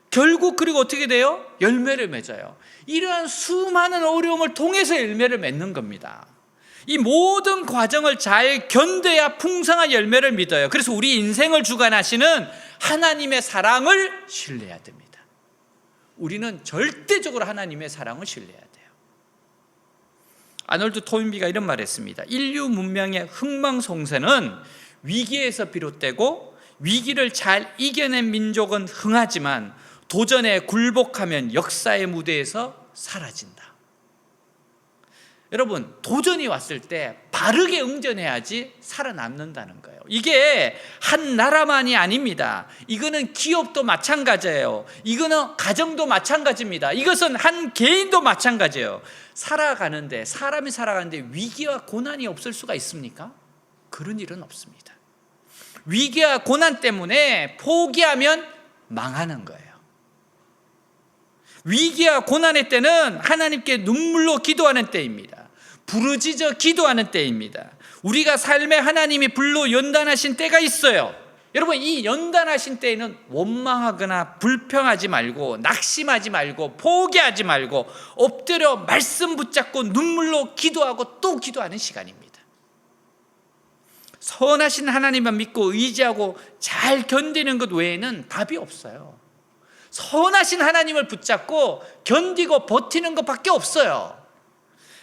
결국 그리고 어떻게 돼요? 열매를 맺어요. 이러한 수많은 어려움을 통해서 열매를 맺는 겁니다. 이 모든 과정을 잘 견뎌야 풍성한 열매를 믿어요. 그래서 우리 인생을 주관하시는 하나님의 사랑을 신뢰해야 됩니다. 우리는 절대적으로 하나님의 사랑을 신뢰해야 돼요. 아놀드 토인비가 이런 말을 했습니다. 인류 문명의 흥망성쇠는 위기에서 비롯되고 위기를 잘 이겨낸 민족은 흥하지만 도전에 굴복하면 역사의 무대에서 사라진다. 여러분, 도전이 왔을 때 바르게 응전해야지 살아남는다는 거예요. 이게 한 나라만이 아닙니다. 이거는 기업도 마찬가지예요. 이거는 가정도 마찬가지입니다. 이것은 한 개인도 마찬가지예요. 사람이 살아가는데 위기와 고난이 없을 수가 있습니까? 그런 일은 없습니다. 위기와 고난 때문에 포기하면 망하는 거예요. 위기와 고난의 때는 하나님께 눈물로 기도하는 때입니다. 부르짖어 기도하는 때입니다. 우리가 삶에 하나님이 불로 연단하신 때가 있어요. 여러분, 이 연단하신 때에는 원망하거나 불평하지 말고 낙심하지 말고 포기하지 말고 엎드려 말씀 붙잡고 눈물로 기도하고 또 기도하는 시간입니다. 선하신 하나님만 믿고 의지하고 잘 견디는 것 외에는 답이 없어요. 선하신 하나님을 붙잡고 견디고 버티는 것밖에 없어요.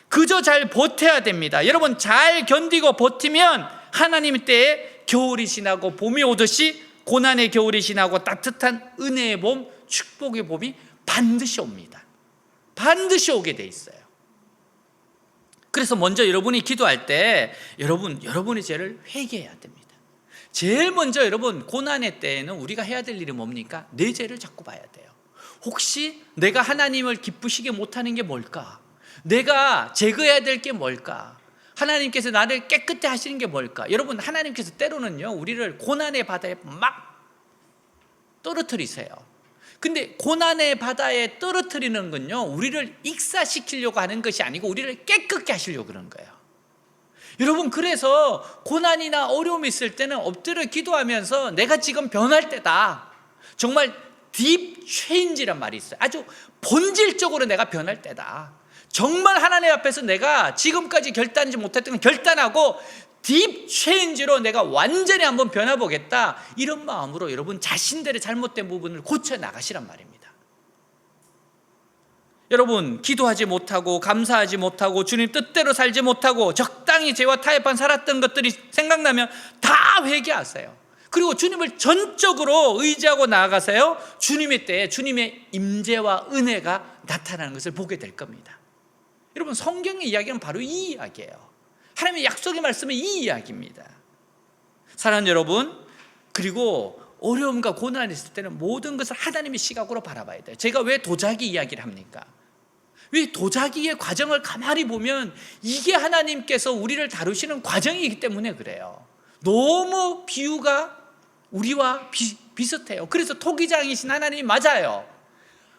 그저 잘 버텨야 됩니다. 여러분, 잘 견디고 버티면 하나님 때에 겨울이 지나고 봄이 오듯이 고난의 겨울이 지나고 따뜻한 은혜의 봄, 축복의 봄이 반드시 옵니다. 반드시 오게 돼 있어요. 그래서 먼저 여러분이 기도할 때 여러분의 죄를 회개해야 됩니다. 제일 먼저 여러분, 고난의 때에는 우리가 해야 될 일이 뭡니까? 내 죄를 자꾸 봐야 돼요. 혹시 내가 하나님을 기쁘시게 못하는 게 뭘까? 내가 제거해야 될 게 뭘까? 하나님께서 나를 깨끗해 하시는 게 뭘까? 여러분, 하나님께서 때로는요, 우리를 고난의 바다에 막 떨어뜨리세요. 근데 고난의 바다에 떨어뜨리는 건요, 우리를 익사시키려고 하는 것이 아니고 우리를 깨끗게 하시려고 그런 거예요. 여러분, 그래서 고난이나 어려움이 있을 때는 엎드려 기도하면서 내가 지금 변할 때다. 정말 딥 체인지란 말이 있어요. 아주 본질적으로 내가 변할 때다. 정말 하나님 앞에서 내가 지금까지 결단하지 못했던 건 결단하고 딥 체인지로 내가 완전히 한번 변화보겠다. 이런 마음으로 여러분 자신들의 잘못된 부분을 고쳐 나가시란 말입니다. 여러분, 기도하지 못하고 감사하지 못하고 주님 뜻대로 살지 못하고 적당히 죄와 타협한 살았던 것들이 생각나면 다 회개하세요. 그리고 주님을 전적으로 의지하고 나아가세요. 주님의 때에 주님의 임재와 은혜가 나타나는 것을 보게 될 겁니다. 여러분, 성경의 이야기는 바로 이 이야기예요. 하나님의 약속의 말씀은 이 이야기입니다. 사랑하는 여러분, 그리고 어려움과 고난이 있을 때는 모든 것을 하나님의 시각으로 바라봐야 돼요. 제가 왜 도자기 이야기를 합니까? 왜 도자기의 과정을 가만히 보면 이게 하나님께서 우리를 다루시는 과정이기 때문에 그래요. 너무 비유가 우리와 비슷해요. 그래서 토기장이신 하나님이 맞아요.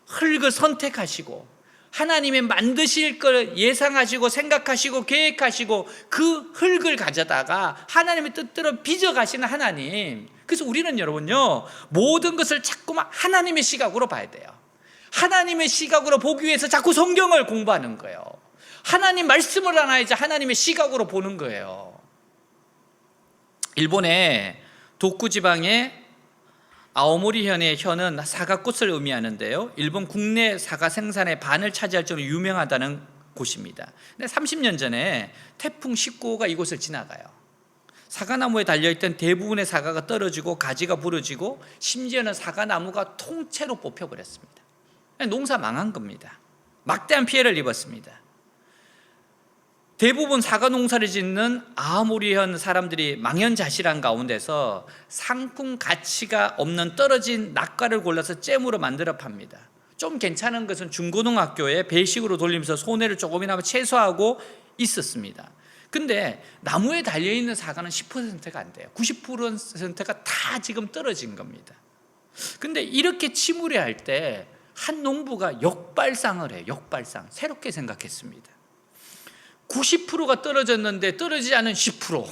흙을 선택하시고 하나님의 만드실 걸 예상하시고 생각하시고 계획하시고 그 흙을 가져다가 하나님의 뜻대로 빚어가시는 하나님. 그래서 우리는 여러분요, 모든 것을 자꾸만 하나님의 시각으로 봐야 돼요. 하나님의 시각으로 보기 위해서 자꾸 성경을 공부하는 거예요. 하나님 말씀을 알아야지 하나님의 시각으로 보는 거예요. 일본의 도쿠 지방의 아오모리현의 현은 사과꽃을 의미하는데요, 일본 국내 사과 생산의 반을 차지할 정도로 유명하다는 곳입니다. 근데 30년 전에 태풍 19호가 이곳을 지나가요. 사과나무에 달려있던 대부분의 사과가 떨어지고 가지가 부러지고 심지어는 사과나무가 통째로 뽑혀버렸습니다. 농사 망한 겁니다. 막대한 피해를 입었습니다. 대부분 사과 농사를 짓는 아오모리현 사람들이 망연자실한 가운데서 상품 가치가 없는 떨어진 낙과를 골라서 잼으로 만들어 팝니다. 좀 괜찮은 것은 중고등학교에 배식으로 돌리면서 손해를 조금이나마 최소화하고 있었습니다. 근데 나무에 달려있는 사과는 10%가 안 돼요. 90%가 다 지금 떨어진 겁니다. 근데 이렇게 침울해할 때 한 농부가 역발상을 해요. 역발상. 새롭게 생각했습니다. 90%가 떨어졌는데 떨어지지 않은 10%.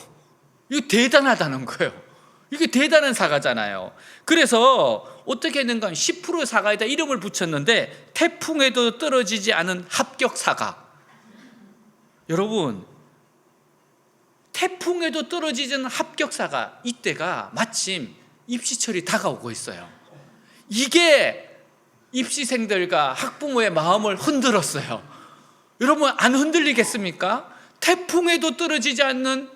이거 대단하다는 거예요. 이게 대단한 사과잖아요. 그래서 어떻게 했는가, 10% 사과에다 이름을 붙였는데 태풍에도 떨어지지 않은 합격 사과. 여러분, 태풍에도 떨어지지 않은 합격 사과, 이때가 마침 입시철이 다가오고 있어요. 이게 입시생들과 학부모의 마음을 흔들었어요. 여러분, 안 흔들리겠습니까? 태풍에도 떨어지지 않는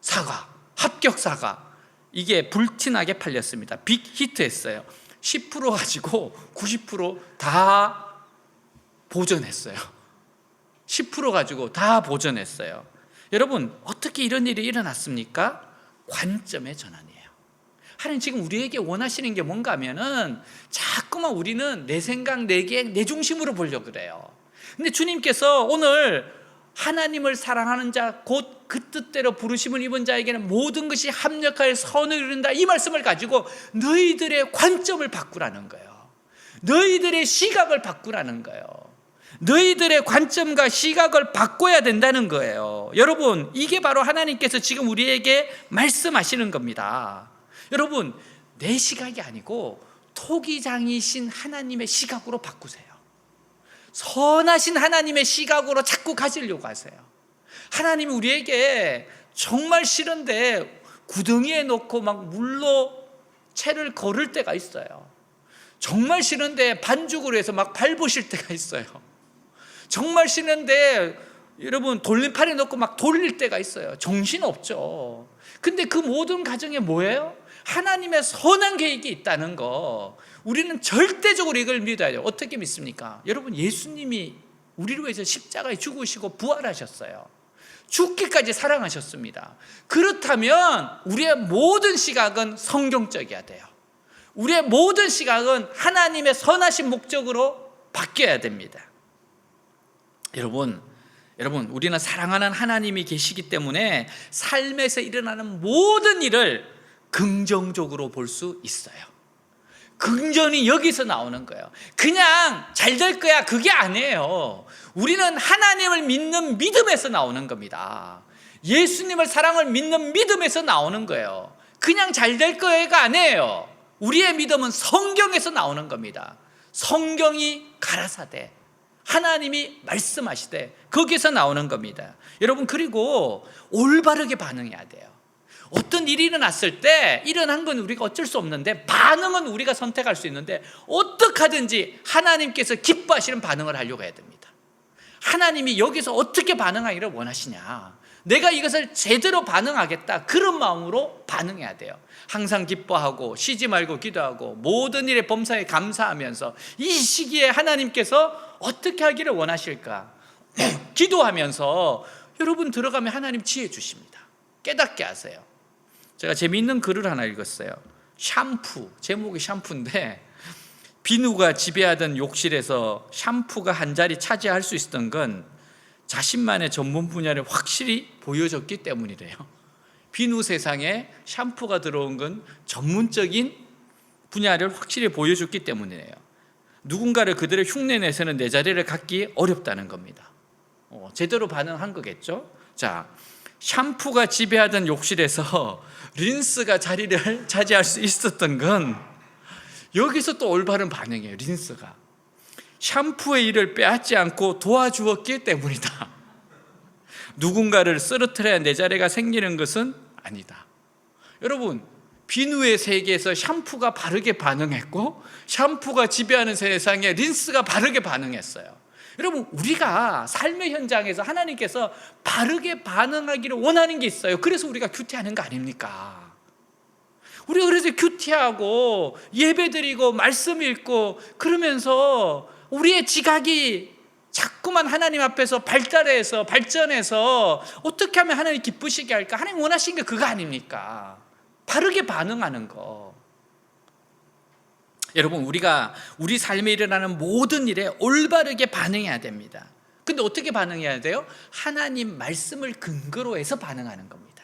사과, 합격 사과. 이게 불티나게 팔렸습니다. 빅 히트했어요. 10% 가지고 90% 다 보존했어요. 10% 가지고 다 보존했어요. 여러분, 어떻게 이런 일이 일어났습니까? 관점의 전환이에요. 하나님 지금 우리에게 원하시는 게 뭔가 하면은 자꾸만 우리는 내 생각, 내 계획, 내 중심으로 보려고 그래요. 근데 주님께서 오늘 하나님을 사랑하는 자, 곧 그 뜻대로 부르심을 입은 자에게는 모든 것이 합력하여 선을 이룬다, 이 말씀을 가지고 너희들의 관점을 바꾸라는 거예요. 너희들의 시각을 바꾸라는 거예요. 너희들의 관점과 시각을 바꿔야 된다는 거예요. 여러분, 이게 바로 하나님께서 지금 우리에게 말씀하시는 겁니다. 여러분, 내 시각이 아니고 토기장이신 하나님의 시각으로 바꾸세요. 선하신 하나님의 시각으로 자꾸 가지려고 하세요. 하나님이 우리에게 정말 싫은데 구덩이에 놓고 막 물로 채를 걸을 때가 있어요. 정말 싫은데 반죽으로 해서 막 밟으실 때가 있어요. 정말 싫은데 여러분 돌림판에 넣고 막 돌릴 때가 있어요. 정신없죠. 근데 그 모든 과정에 뭐예요? 하나님의 선한 계획이 있다는 거, 우리는 절대적으로 이걸 믿어야 돼요. 어떻게 믿습니까? 여러분, 예수님이 우리를 위해서 십자가에 죽으시고 부활하셨어요. 죽기까지 사랑하셨습니다. 그렇다면 우리의 모든 시각은 성경적이어야 돼요. 우리의 모든 시각은 하나님의 선하신 목적으로 바뀌어야 됩니다. 여러분, 우리는 사랑하는 하나님이 계시기 때문에 삶에서 일어나는 모든 일을 긍정적으로 볼 수 있어요. 긍정이 여기서 나오는 거예요. 그냥 잘 될 거야, 그게 아니에요. 우리는 하나님을 믿는 믿음에서 나오는 겁니다. 예수님을 사랑을 믿는 믿음에서 나오는 거예요. 그냥 잘 될 거야가 아니에요. 우리의 믿음은 성경에서 나오는 겁니다. 성경이 가라사대, 하나님이 말씀하시되 거기서 나오는 겁니다. 여러분, 그리고 올바르게 반응해야 돼요. 어떤 일이 일어났을 때 일어난 건 우리가 어쩔 수 없는데 반응은 우리가 선택할 수 있는데 어떻게 하든지 하나님께서 기뻐하시는 반응을 하려고 해야 됩니다. 하나님이 여기서 어떻게 반응하기를 원하시냐, 내가 이것을 제대로 반응하겠다, 그런 마음으로 반응해야 돼요. 항상 기뻐하고 쉬지 말고 기도하고 모든 일에 범사에 감사하면서 이 시기에 하나님께서 어떻게 하기를 원하실까 기도하면서 여러분 들어가면 하나님 지혜 주십니다. 깨닫게 하세요. 제가 재미있는 글을 하나 읽었어요. 샴푸, 제목이 샴푸인데 비누가 지배하던 욕실에서 샴푸가 한 자리 차지할 수 있었던 건 자신만의 전문 분야를 확실히 보여줬기 때문이래요. 비누 세상에 샴푸가 들어온 건 전문적인 분야를 확실히 보여줬기 때문이에요. 누군가를 그대로 흉내내서는 내 자리를 갖기 어렵다는 겁니다. 제대로 반응한 거겠죠. 자, 샴푸가 지배하던 욕실에서 린스가 자리를 차지할 수 있었던 건 여기서 또 올바른 반응이에요. 린스가 샴푸의 일을 빼앗지 않고 도와주었기 때문이다. 누군가를 쓰러뜨려야 내 자리가 생기는 것은 아니다. 여러분, 비누의 세계에서 샴푸가 바르게 반응했고 샴푸가 지배하는 세상에 린스가 바르게 반응했어요. 여러분, 우리가 삶의 현장에서 하나님께서 바르게 반응하기를 원하는 게 있어요. 그래서 우리가 큐티하는 거 아닙니까? 우리가 그래서 큐티하고 예배드리고 말씀 읽고 그러면서 우리의 지각이 자꾸만 하나님 앞에서 발전해서 어떻게 하면 하나님 기쁘시게 할까? 하나님 원하신 게 그거 아닙니까? 바르게 반응하는 거. 여러분, 우리가 우리 삶에 일어나는 모든 일에 올바르게 반응해야 됩니다. 근데 어떻게 반응해야 돼요? 하나님 말씀을 근거로 해서 반응하는 겁니다.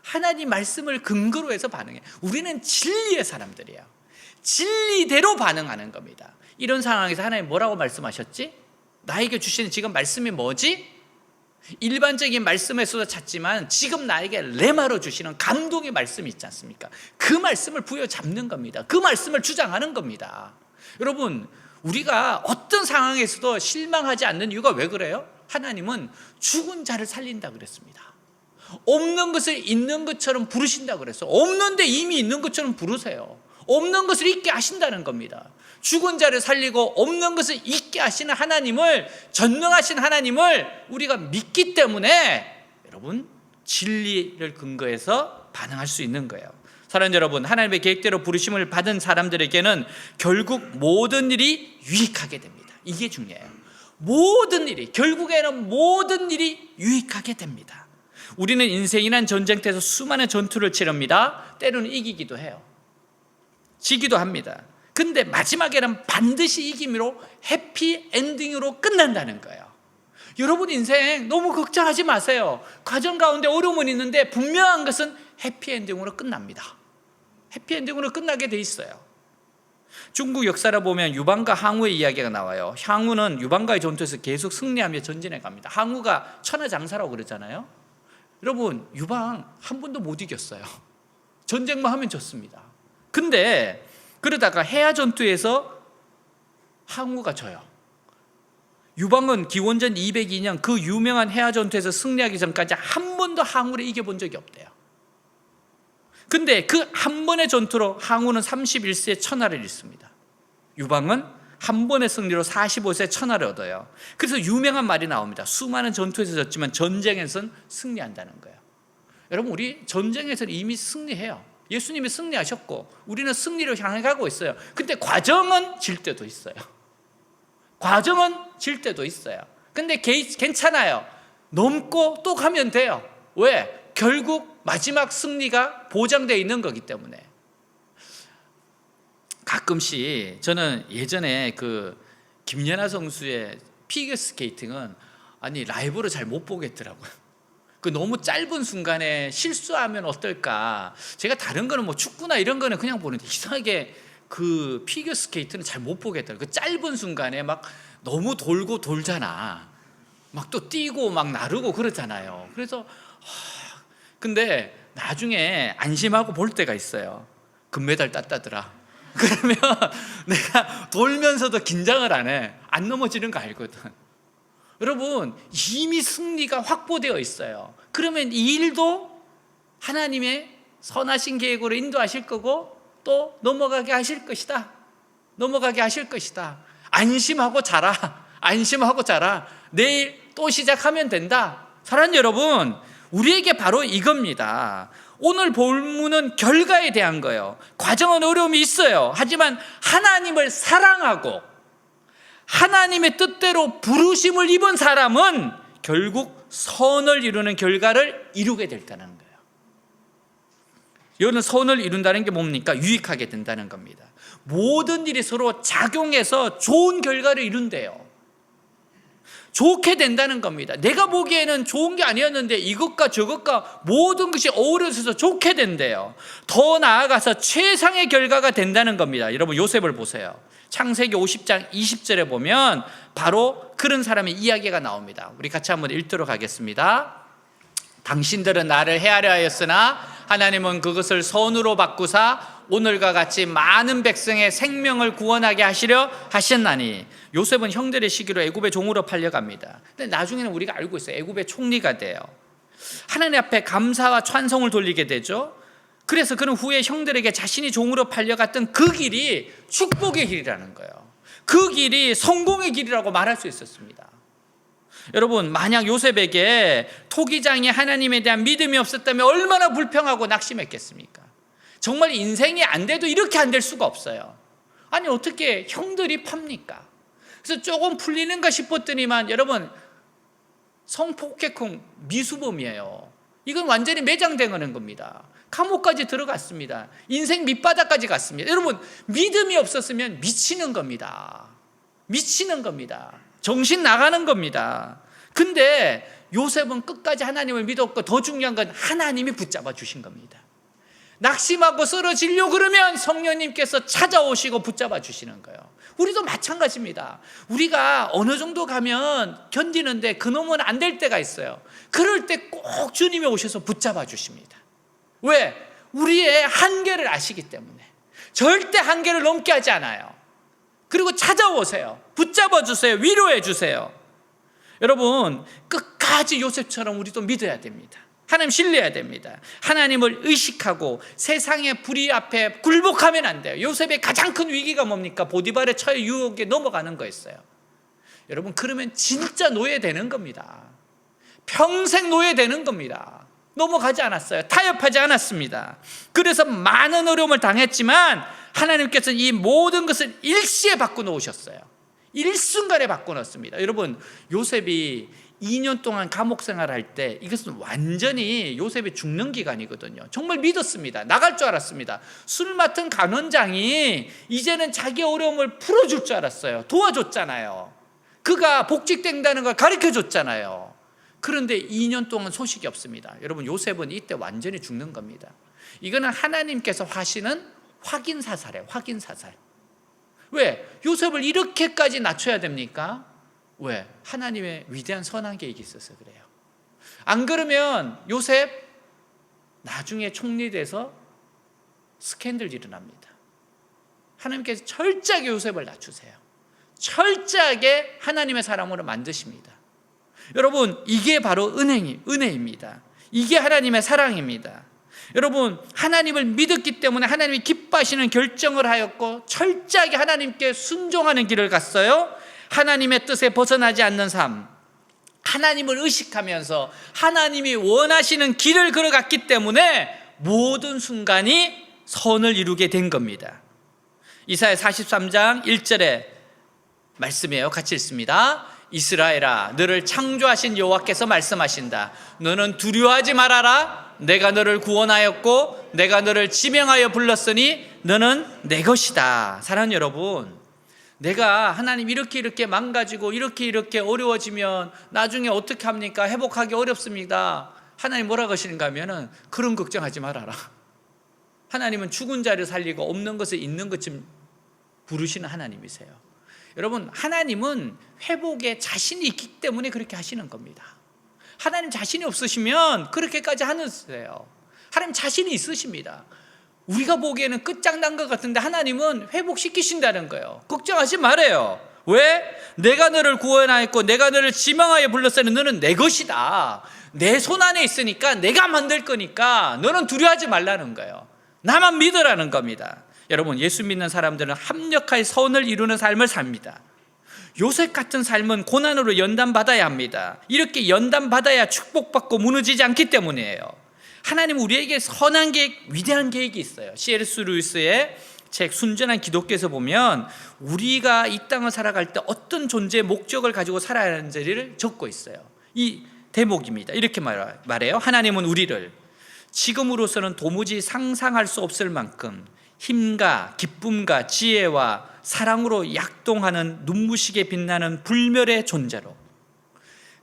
하나님 말씀을 근거로 해서 반응해. 우리는 진리의 사람들이에요. 진리대로 반응하는 겁니다. 이런 상황에서 하나님 뭐라고 말씀하셨지? 나에게 주시는 지금 말씀이 뭐지? 일반적인 말씀에서도 찾지만 지금 나에게 레마로 주시는 감동의 말씀이 있지 않습니까? 그 말씀을 부여잡는 겁니다. 그 말씀을 주장하는 겁니다. 여러분, 우리가 어떤 상황에서도 실망하지 않는 이유가 왜 그래요? 하나님은 죽은 자를 살린다 그랬습니다. 없는 것을 있는 것처럼 부르신다 그랬어요. 없는데 이미 있는 것처럼 부르세요. 없는 것을 있게 하신다는 겁니다. 죽은 자를 살리고 없는 것을 있게 하시는 하나님을, 전능하신 하나님을 우리가 믿기 때문에 여러분, 진리를 근거해서 반응할 수 있는 거예요. 사랑하는 여러분, 하나님의 계획대로 부르심을 받은 사람들에게는 결국 모든 일이 유익하게 됩니다. 이게 중요해요. 모든 일이, 결국에는 모든 일이 유익하게 됩니다. 우리는 인생이란 전쟁터에서 수많은 전투를 치릅니다. 때로는 이기기도 해요. 지기도 합니다. 근데 마지막에는 반드시 이김으로 해피엔딩으로 끝난다는 거예요. 여러분 인생 너무 걱정하지 마세요. 과정 가운데 어려움은 있는데 분명한 것은 해피엔딩으로 끝납니다. 해피엔딩으로 끝나게 돼 있어요. 중국 역사를 보면 유방과 항우의 이야기가 나와요. 항우는 유방과의 전투에서 계속 승리하며 전진해 갑니다. 항우가 천하장사라고 그러잖아요. 여러분, 유방 한 번도 못 이겼어요. 전쟁만 하면 졌습니다. 근데 그러다가 해야 전투에서 항우가 져요. 유방은 기원전 202년 그 유명한 해야 전투에서 승리하기 전까지 한 번도 항우를 이겨본 적이 없대요. 근데 그 한 번의 전투로 항우는 31세에 천하를 잃습니다. 유방은 한 번의 승리로 45세에 천하를 얻어요. 그래서 유명한 말이 나옵니다. 수많은 전투에서 졌지만 전쟁에서는 승리한다는 거예요. 여러분, 우리 전쟁에서는 이미 승리해요. 예수님이 승리하셨고 우리는 승리를 향해 가고 있어요. 근데 과정은 질 때도 있어요. 과정은 질 때도 있어요. 근데 괜찮아요. 넘고 또 가면 돼요. 왜? 결국 마지막 승리가 보장되어 있는 거기 때문에. 가끔씩 저는 예전에 그 김연아 선수의 피겨스케이팅은 라이브로 잘 못 보겠더라고요. 그 너무 짧은 순간에 실수하면 어떨까. 제가 다른 거는 뭐 축구나 이런 거는 그냥 보는데 이상하게 그 피겨스케이트는 잘 못 보겠더라고요. 그 짧은 순간에 막 너무 돌고 돌잖아. 막 또 뛰고 막 나르고 그러잖아요. 그래서 근데 나중에 안심하고 볼 때가 있어요. 금메달 땄다더라. 그러면 내가 돌면서도 긴장을 안 해. 안 넘어지는 거 알거든. 여러분, 이미 승리가 확보되어 있어요. 그러면 이 일도 하나님의 선하신 계획으로 인도하실 거고 또 넘어가게 하실 것이다. 넘어가게 하실 것이다. 안심하고 자라. 안심하고 자라. 내일 또 시작하면 된다. 사랑하는 여러분, 우리에게 바로 이겁니다. 오늘 본문은 결과에 대한 거예요. 과정은 어려움이 있어요. 하지만 하나님을 사랑하고 하나님의 뜻대로 부르심을 입은 사람은 결국 선을 이루는 결과를 이루게 된다는 거예요. 이거는 선을 이룬다는 게 뭡니까? 유익하게 된다는 겁니다. 모든 일이 서로 작용해서 좋은 결과를 이룬대요. 좋게 된다는 겁니다. 내가 보기에는 좋은 게 아니었는데 이것과 저것과 모든 것이 어우러져서 좋게 된대요. 더 나아가서 최상의 결과가 된다는 겁니다. 여러분 요셉을 보세요. 창세기 50장 20절에 보면 바로 그런 사람의 이야기가 나옵니다. 우리 같이 한번 읽도록 하겠습니다. 당신들은 나를 해하려 하였으나 하나님은 그것을 선으로 바꾸사 오늘과 같이 많은 백성의 생명을 구원하게 하시려 하셨나니. 요셉은 형들의 시기로 애굽의 종으로 팔려갑니다. 근데 나중에는 우리가 알고 있어요. 애굽의 총리가 돼요. 하나님 앞에 감사와 찬송을 돌리게 되죠. 그래서 그는 후에 형들에게 자신이 종으로 팔려갔던 그 길이 축복의 길이라는 거예요. 그 길이 성공의 길이라고 말할 수 있었습니다. 여러분, 만약 요셉에게 토기장이 하나님에 대한 믿음이 없었다면 얼마나 불평하고 낙심했겠습니까? 정말 인생이 안 돼도 이렇게 안 될 수가 없어요. 아니 어떻게 형들이 팝니까? 그래서 조금 풀리는가 싶었더니만 여러분, 성폭행범 미수범이에요. 이건 완전히 매장당하는 겁니다. 감옥까지 들어갔습니다. 인생 밑바닥까지 갔습니다. 여러분, 믿음이 없었으면 미치는 겁니다. 미치는 겁니다. 정신 나가는 겁니다. 근데 요셉은 끝까지 하나님을 믿었고 더 중요한 건 하나님이 붙잡아 주신 겁니다. 낙심하고 쓰러지려고 그러면 성령님께서 찾아오시고 붙잡아 주시는 거예요. 우리도 마찬가지입니다. 우리가 어느 정도 가면 견디는데 그놈은 안 될 때가 있어요. 그럴 때 꼭 주님이 오셔서 붙잡아 주십니다. 왜? 우리의 한계를 아시기 때문에. 절대 한계를 넘게 하지 않아요. 그리고 찾아오세요. 붙잡아 주세요. 위로해 주세요. 여러분, 끝까지 요셉처럼 우리도 믿어야 됩니다. 하나님 신뢰해야 됩니다. 하나님을 의식하고 세상의 불의 앞에 굴복하면 안 돼요. 요셉의 가장 큰 위기가 뭡니까? 보디발의 처의 유혹에 넘어가는 거였어요. 여러분, 그러면 진짜 노예되는 겁니다. 평생 노예되는 겁니다. 넘어가지 않았어요. 타협하지 않았습니다. 그래서 많은 어려움을 당했지만 하나님께서 이 모든 것을 일시에 바꿔놓으셨어요. 일순간에 바꿔놓습니다. 여러분, 요셉이 2년 동안 감옥 생활할 때 이것은 완전히 요셉이 죽는 기간이거든요. 정말 믿었습니다. 나갈 줄 알았습니다. 술 맡은 간원장이 이제는 자기 어려움을 풀어줄 줄 알았어요. 도와줬잖아요. 그가 복직된다는 걸 가르쳐줬잖아요. 그런데 2년 동안 소식이 없습니다. 여러분, 요셉은 이때 완전히 죽는 겁니다. 이거는 하나님께서 하시는 확인사살이에요. 확인사살. 왜? 요셉을 이렇게까지 낮춰야 됩니까? 왜? 하나님의 위대한 선한 계획이 있어서 그래요. 안 그러면 요셉 나중에 총리돼서 스캔들 일어납니다. 하나님께서 철저하게 요셉을 낮추세요. 철저하게 하나님의 사람으로 만드십니다. 여러분, 이게 바로 은혜입니다. 이게 하나님의 사랑입니다. 여러분, 하나님을 믿었기 때문에 하나님이 기뻐하시는 결정을 하였고 철저하게 하나님께 순종하는 길을 갔어요. 하나님의 뜻에 벗어나지 않는 삶, 하나님을 의식하면서 하나님이 원하시는 길을 걸어갔기 때문에 모든 순간이 선을 이루게 된 겁니다. 이사야 43장 1절의 말씀이에요. 같이 읽습니다. 이스라엘아, 너를 창조하신 여호와께서 말씀하신다. 너는 두려워하지 말아라. 내가 너를 구원하였고 내가 너를 지명하여 불렀으니 너는 내 것이다. 사랑하는 여러분, 내가 하나님 이렇게 망가지고 이렇게 어려워지면 나중에 어떻게 합니까? 회복하기 어렵습니다. 하나님 뭐라고 하시는가 하면은 그런 걱정하지 말아라. 하나님은 죽은 자를 살리고 없는 것을 있는 것쯤 부르시는 하나님이세요. 여러분, 하나님은 회복에 자신이 있기 때문에 그렇게 하시는 겁니다. 하나님 자신이 없으시면 그렇게까지 하는데요. 하나님 자신이 있으십니다. 우리가 보기에는 끝장난 것 같은데 하나님은 회복시키신다는 거예요. 걱정하지 말아요. 왜? 내가 너를 구원하였고 내가 너를 지명하여 불렀으니 너는 내 것이다. 내 손 안에 있으니까 내가 만들 거니까 너는 두려워하지 말라는 거예요. 나만 믿으라는 겁니다. 여러분, 예수 믿는 사람들은 합력하여 선을 이루는 삶을 삽니다. 요셉 같은 삶은 고난으로 연단받아야 합니다. 이렇게 연단받아야 축복받고 무너지지 않기 때문이에요. 하나님 우리에게 선한 계획, 위대한 계획이 있어요. C.S. 루이스의 책 순전한 기독교에서 보면 우리가 이 땅을 살아갈 때 어떤 존재의 목적을 가지고 살아야 하는지를 적고 있어요. 이 대목입니다. 이렇게 말해요. 하나님은 우리를 지금으로서는 도무지 상상할 수 없을 만큼 힘과 기쁨과 지혜와 사랑으로 약동하는 눈부시게 빛나는 불멸의 존재로,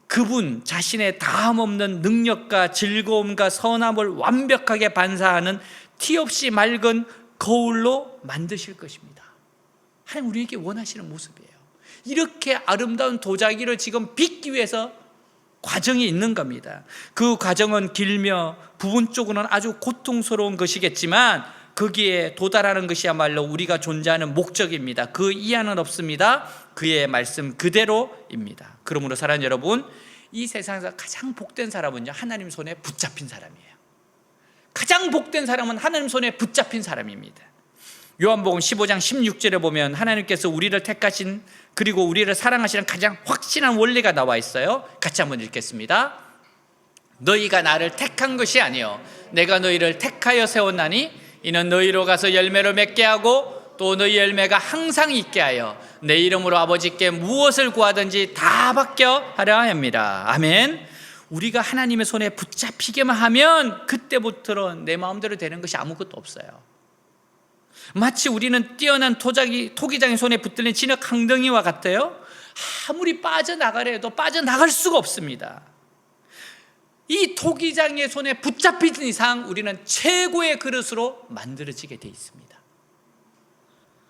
그분 자신의 다함없는 능력과 즐거움과 선함을 완벽하게 반사하는 티 없이 맑은 거울로 만드실 것입니다. 하나님 우리에게 원하시는 모습이에요. 이렇게 아름다운 도자기를 지금 빚기 위해서 과정이 있는 겁니다. 그 과정은 길며 부분적으로는 아주 고통스러운 것이겠지만 거기에 도달하는 것이야말로 우리가 존재하는 목적입니다. 그 이하는 없습니다. 그의 말씀 그대로입니다. 그러므로 사랑하는 여러분, 이 세상에서 가장 복된 사람은요, 하나님 손에 붙잡힌 사람이에요. 가장 복된 사람은 하나님 손에 붙잡힌 사람입니다. 요한복음 15장 16절에 보면 하나님께서 우리를 택하신, 그리고 우리를 사랑하시는 가장 확실한 원리가 나와 있어요. 같이 한번 읽겠습니다. 너희가 나를 택한 것이 아니요 내가 너희를 택하여 세웠나니 이는 너희로 가서 열매를 맺게 하고 또 너희 열매가 항상 있게 하여 내 이름으로 아버지께 무엇을 구하든지 다 받게 하려 합니다. 아멘. 우리가 하나님의 손에 붙잡히게만 하면 그때부터는 내 마음대로 되는 것이 아무것도 없어요. 마치 우리는 뛰어난 토기장의 손에 붙들린 진흙 강덩이와 같아요. 아무리 빠져나가려 해도 빠져나갈 수가 없습니다. 이 토기장의 손에 붙잡힌 이상 우리는 최고의 그릇으로 만들어지게 돼 있습니다.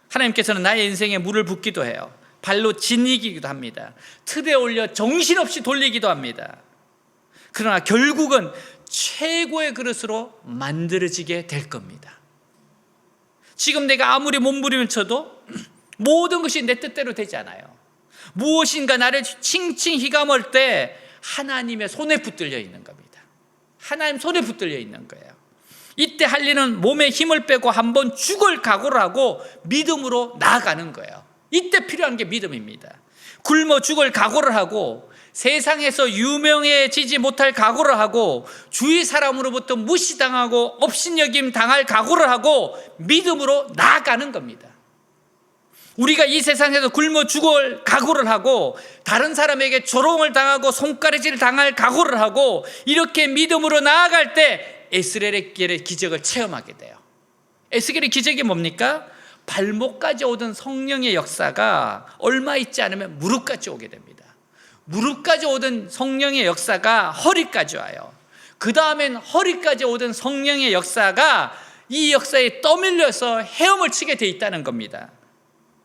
하나님께서는 나의 인생에 물을 붓기도 해요. 발로 짓이기도 합니다. 틀에 올려 정신없이 돌리기도 합니다. 그러나 결국은 최고의 그릇으로 만들어지게 될 겁니다. 지금 내가 아무리 몸부림을 쳐도 모든 것이 내 뜻대로 되지 않아요. 무엇인가 나를 칭칭 휘감을 때 하나님의 손에 붙들려 있는 겁니다. 하나님 손에 붙들려 있는 거예요. 이때 할 일은 몸에 힘을 빼고 한번 죽을 각오를 하고 믿음으로 나아가는 거예요. 이때 필요한 게 믿음입니다. 굶어 죽을 각오를 하고 세상에서 유명해지지 못할 각오를 하고 주위 사람으로부터 무시당하고 업신여김 당할 각오를 하고 믿음으로 나아가는 겁니다. 우리가 이 세상에서 굶어 죽을 각오를 하고 다른 사람에게 조롱을 당하고 손가락질을 당할 각오를 하고 이렇게 믿음으로 나아갈 때 에스겔의 기적을 체험하게 돼요. 에스겔의 기적이 뭡니까? 발목까지 오던 성령의 역사가 얼마 있지 않으면 무릎까지 오게 됩니다. 무릎까지 오던 성령의 역사가 허리까지 와요. 그 다음엔 허리까지 오던 성령의 역사가 이 역사에 떠밀려서 헤엄을 치게 돼 있다는 겁니다.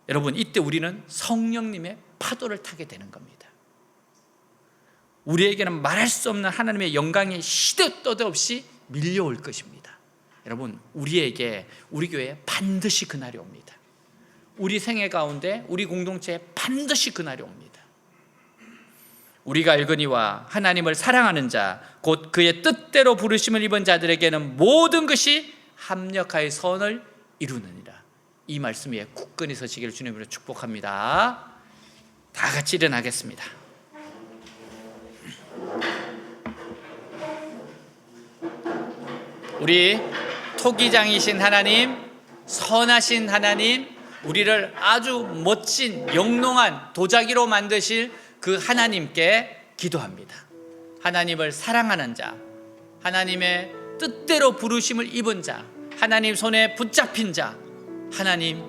여러분, 이때 우리는 성령님의 파도를 타게 되는 겁니다. 우리에게는 말할 수 없는 하나님의 영광이 시도 때도 없이 밀려올 것입니다. 여러분, 우리 교회에 반드시 그날이 옵니다. 우리 생애 가운데 우리 공동체에 반드시 그날이 옵니다. 우리가 알거니와 하나님을 사랑하는 자 곧 그의 뜻대로 부르심을 입은 자들에게는 모든 것이 합력하여 선을 이루느니라. 이 말씀 위에 굳건히 서시기를 주님으로 축복합니다. 다 같이 일어나겠습니다. 우리 토기장이신 하나님, 선하신 하나님, 우리를 아주 멋진 영롱한 도자기로 만드실 그 하나님께 기도합니다. 하나님을 사랑하는 자, 하나님의 뜻대로 부르심을 입은 자, 하나님 손에 붙잡힌 자, 하나님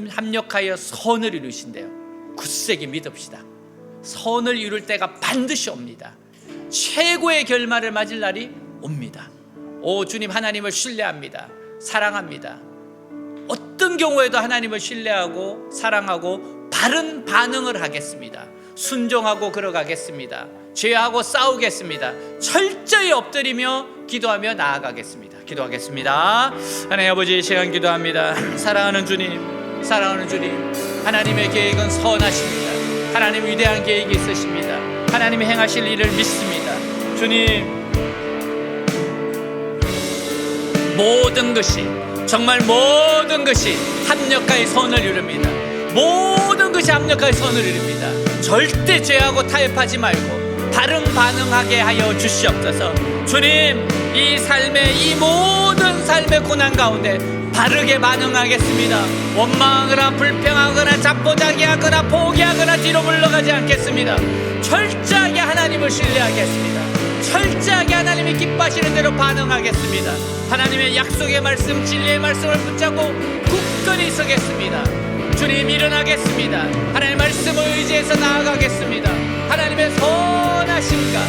합력하여 선을 이루신대요. 굳세게 믿읍시다. 선을 이룰 때가 반드시 옵니다. 최고의 결말을 맞을 날이 옵니다. 오 주님, 하나님을 신뢰합니다. 사랑합니다. 어떤 경우에도 하나님을 신뢰하고 사랑하고 바른 반응을 하겠습니다. 순종하고 걸어가겠습니다. 죄하고 싸우겠습니다. 철저히 엎드리며 기도하며 나아가겠습니다. 기도하겠습니다. 하나님 아버지, 이 시간 기도합니다. 사랑하는 주님, 사랑하는 주님, 하나님의 계획은 선하십니다. 하나님 위대한 계획이 있으십니다. 하나님이 행하실 일을 믿습니다. 주님, 모든 것이, 정말 모든 것이 합력하여 선을 이룹니다. 모든 것이 합력하여 선을 이룹니다. 절대 죄하고 타협하지 말고 바른 반응하게 하여 주시옵소서. 주님, 이 삶의, 이 모든 삶의 고난 가운데 바르게 반응하겠습니다. 원망하거나 불평하거나 자포자기하거나 포기하거나 뒤로 물러가지 않겠습니다. 철저하게 하나님을 신뢰하겠습니다. 철저하게 하나님이 기뻐하시는 대로 반응하겠습니다. 하나님의 약속의 말씀, 진리의 말씀을 붙잡고 굳건히 서겠습니다. 주님, 일어나겠습니다. 하나님의 말씀을 의지해서 나아가겠습니다. 하나님의 선하심과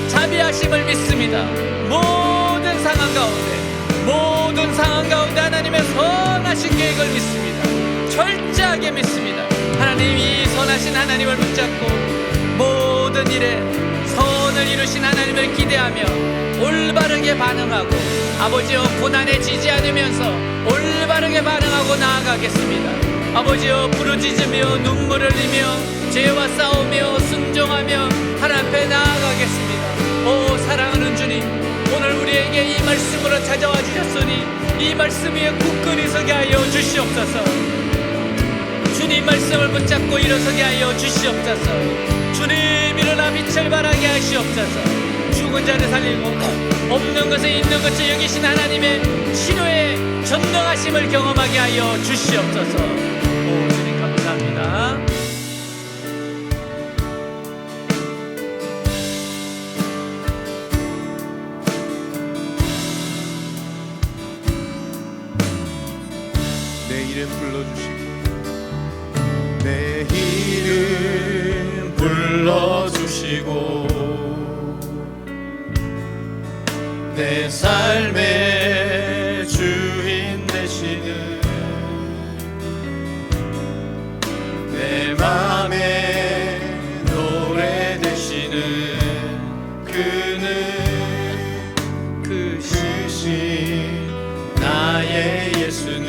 자비하심을 믿습니다. 모든 상황 가운데 하나님의 선하신 계획을 믿습니다. 철저하게 믿습니다. 하나님, 이 선하신 하나님을 붙잡고 모든 일에 선을 이루신 하나님을 기대하며 올바르게 반응하고, 아버지여, 고난에 지지 않으면서 올바르게 반응하고 나아가겠습니다. 아버지여, 부르짖으며 눈물을 흘리며 죄와 싸우며 순종하며 하나님 앞에 나아가겠습니다. 오 사랑하는 주님, 오늘 우리에게 이 말씀으로 찾아와 주셨으니 이 말씀 위에 굳건히 서게 하여 주시옵소서. 주님 말씀을 붙잡고 일어서게 하여 주시옵소서. 주님, 일어나 빛을 발하게 하시옵소서. 죽은 자를 살리고 없는 것에 있는 것을 여기신 하나님의 치료의 전능하심을 경험하게 하여 주시옵소서. 오 주님 감사합니다. 내 이름 불러주시고 내 이름 불러주시고 내 삶의 주인 되시는 내 맘에 노래 되시는 그는 그신 나의 예수님.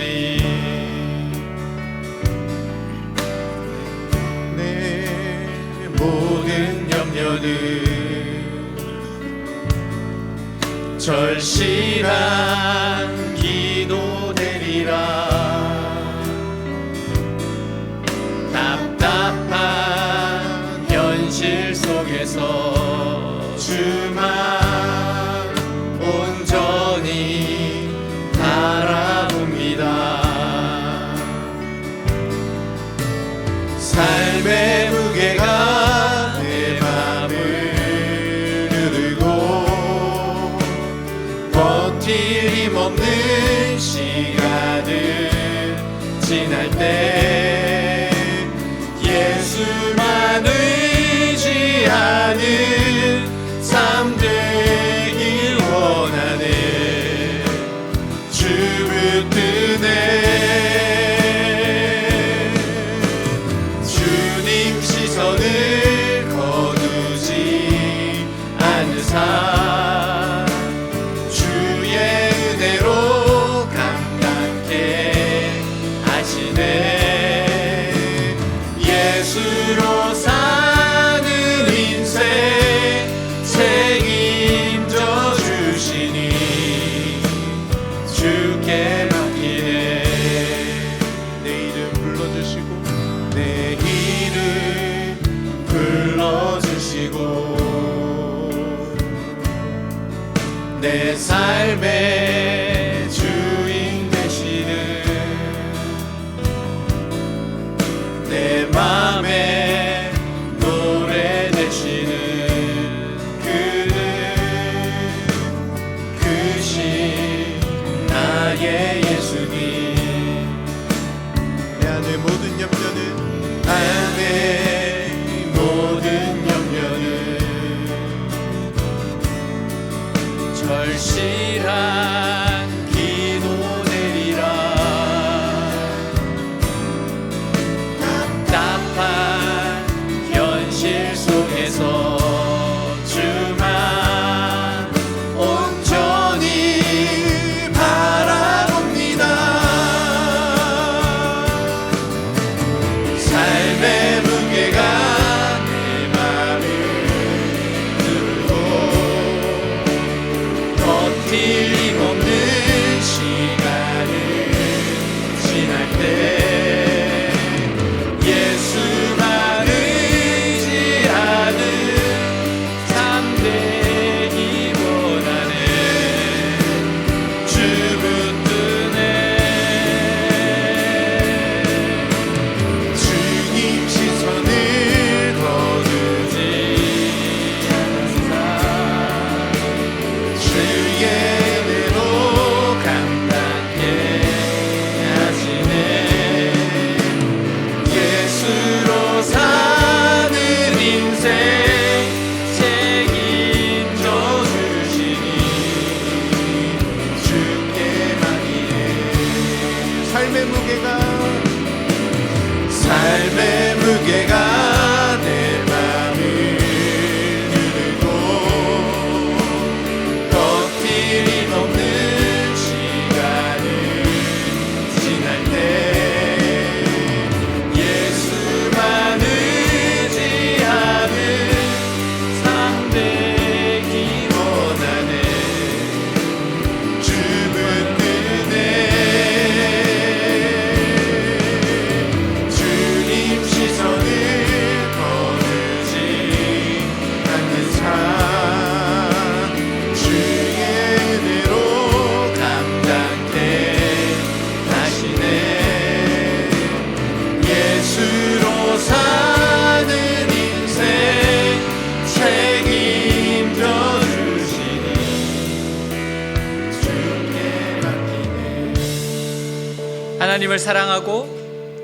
내 모든 염려는 절실한 기도 되리라. 답답한 현실 속에서 주만 온전히 바라봅니다. 삶의 무게가 내 맘을 누르고 버틸 힘없는 시간을 지날 때 예수만 의지하는 삶 되길 원하네. 주 붙드네. 주님 시선을 거두지 않는 삶, 주의 은혜로 감당케 하시네. 예수로 사는 인생 책임져 주시니 주께 맡기네. 내 이름 불러주시고 내 이름 불러주시고 내 삶의 주인 되시는 내 맘에 노래 되시는 그는 그신 나의 예수님. 내 안의 모든 염려는 안의 모든 염려는 절실한 기도 내리라. 답답한 현실 속에서 주만 온전히 바라봅니다. 삶의 무게가 내 맘을 누르고 버틸 힘없는 시간을 지날 때 예수만 의지하는 삶 되기 원하네. 주 붙드네. 주님 시선을 거두지 않는 주의 은혜로 감당케 하시네. 예수로 사는 인생 삶의 무게가 내 맘을 누르고 버티림 없는 시간을 지날 때 예수만 의지하는 삶 되기 원하네. 주 붙드네. 주님 시선을 거두지 않는 삶, 주의 은혜로 감당케 하시네. 예수로 사는 인생 책임져 주시니 주께 맡기네. 하나님을 사랑하고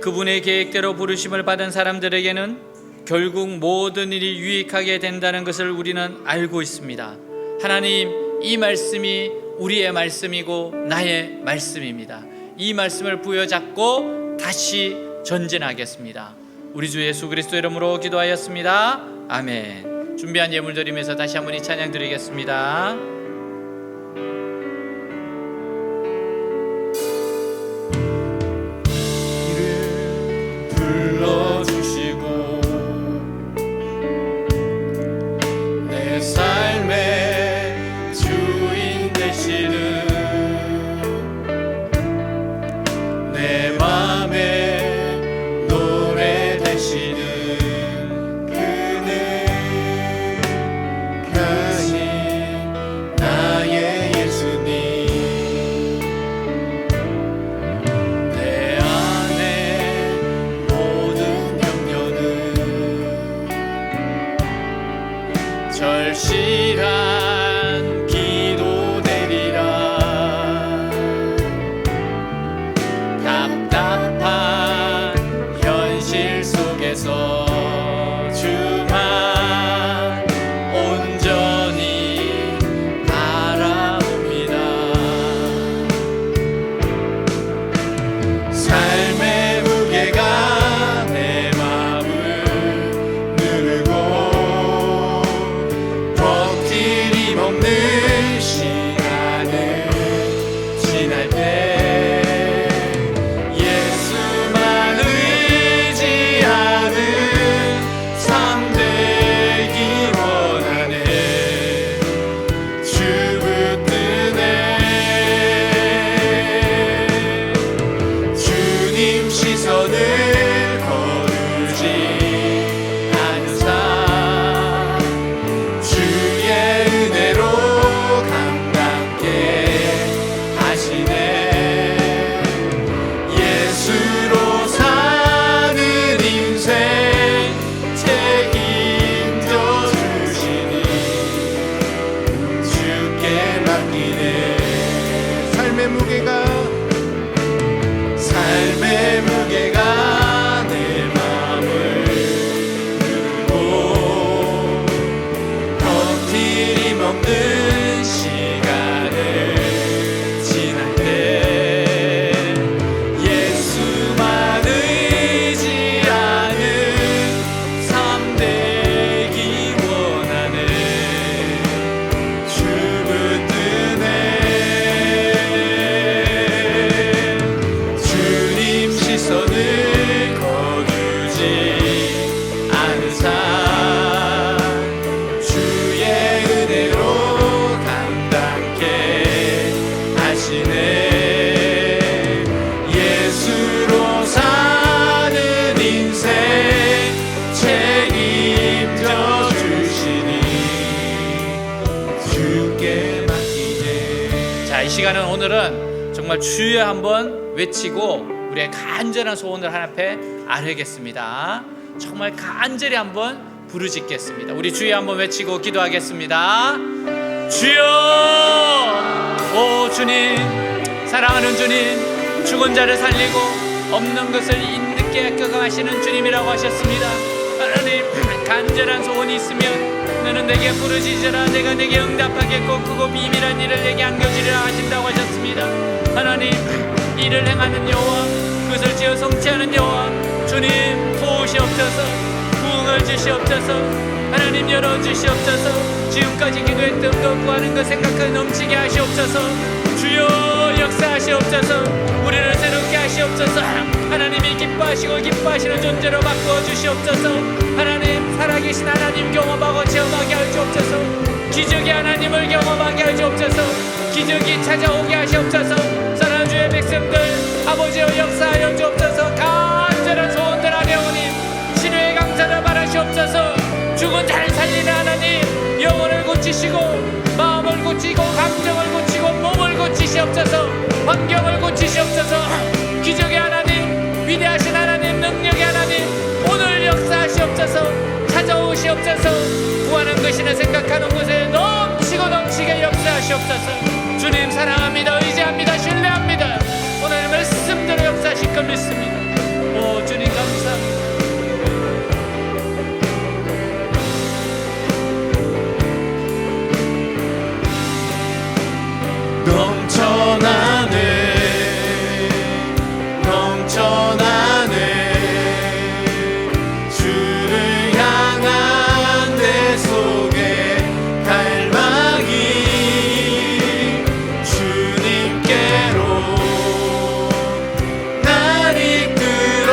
그분의 계획대로 부르심을 받은 사람들에게는 결국 모든 일이 유익하게 된다는 것을 우리는 알고 있습니다. 하나님, 이 말씀이 우리의 말씀이고 나의 말씀입니다. 이 말씀을 부여잡고 다시 전진하겠습니다. 우리 주 예수 그리스도 이름으로 기도하였습니다. 아멘. 준비한 예물 드리면서 다시 한번 이 찬양 드리겠습니다. 불러주시고 내 삶의 주인 되시는 내 맘의 노래 되시는 그는 가신 나의 예수님. 내 안에 모든 염려는 절실한 기도 되리라. 답답한 현실 속에서 주만 온전히 바라봅니다. 삶의 무게가 내 마음을 누르고 버티림 없는 시간을 지날 때 예수만 의지하는 삶 되기 원하네. 주 붙드네. 주님 시선을 거두지 않은 삶, 주의 은혜로 감당케 하시네. 예수로 사는 인생 책임져 주시니 주께 맡기네. 삶의 무게가 내 마음을 누르고 버티림 없는 시간을 지날 때 예수만 의지하는 삶 되기 원하네. 주 붙드네. 주님 시선을 거두지 않은 삶, 주의 은혜로 감당케 하시네. 예수로 사는 인생 책임져 주시니 주께 맡기네. 자, 이 시간은 오늘은 정말 주여 한번 외치고 우리의 간절한 소원을 하나님 앞에 아뢰겠습니다. 정말 간절히 한번 부르짖겠습니다. 우리 주여 한번 외치고 기도하겠습니다. 주여! 오 주님, 사랑하는 주님, 죽은 자를 살리고 없는 것을 있게 격앙하시는 주님이라고 하셨습니다. 하나님, 간절한 소원이 있으면 너는 내게 부르짖으라. 내가 내게 응답하겠고 크고 비밀한 일을 내게 안겨주리라 하신다고 하셨습니다. 하나님, 이를 행하는 여호와, 그 그것을 지어 성취하는 여호와 주님 도우시옵소서. 부흥을 주시옵소서. 하나님 열어주시옵소서. 지금까지 기도했던 것 구하는 것 생각하는 넘치게 하시옵소서. 주여 역사하시옵소서. 우리를 새롭게 하시옵소서. 하나님이 기뻐하시고 기뻐하시는 존재로 바꾸어 주시옵소서. 하나님 살아계신 하나님 경험하고 체험하게 할 주옵소서. 기적의 하나님을 경험하게 할 주옵소서. 기적이 찾아오게 하시옵소서. 사랑하는 주의 백성들 아버지여 역사하여 주옵소서. 간절한 소원들 하나님 치료의 강사를 바라시옵소서. 죽은 자를 살리는 하나님 영혼을 고치시고 마음을 고치고 감정을 고치고 몸을 고치시옵소서. 환경을 고치시옵소서. 기적의 하나님 위대하신 하나님 능력의 하나님 오늘 역사하시옵소서. 찾아오시옵소서. 구하는 것이나 생각하는 곳에 넘치고 넘치게 역사하시옵소서. 주님 사랑합니다. 의지합니다. 신뢰합니다. 오늘 말씀대로 역사하실 걸 믿습니다. 오 주님 감사합니다. 넘쳐나네 주를 향한 내 속에 갈망이 주님께로 날 이끌어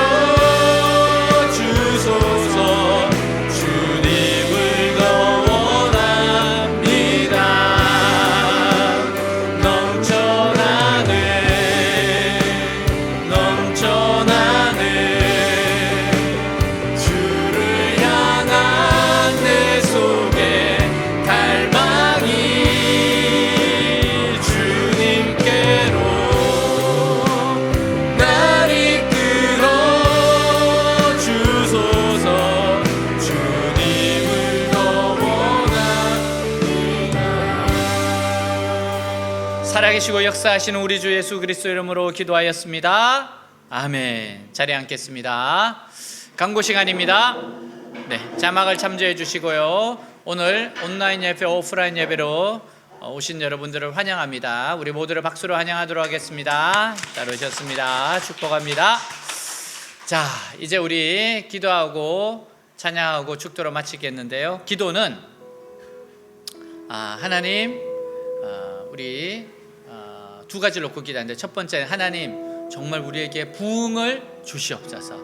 주소서. 주님을 더 원합니다. 살아계시고 역사하시는 우리 주 예수 그리스도 이름으로 기도하였습니다. 아멘. 자리에 앉겠습니다. 강구 시간입니다. 네, 자막을 참조해 주시고요. 오늘 온라인 예배, 오프라인 예배로 오신 여러분들을 환영합니다. 우리 모두를 박수로 환영하도록 하겠습니다. 잘 오셨습니다. 축복합니다. 자, 이제 우리 기도하고 찬양하고 축도로 마치겠는데요. 기도는 하나님 우리 두 가지를 놓고 기도하는데, 첫 번째는 하나님 정말 우리에게 부흥을 주시옵소서.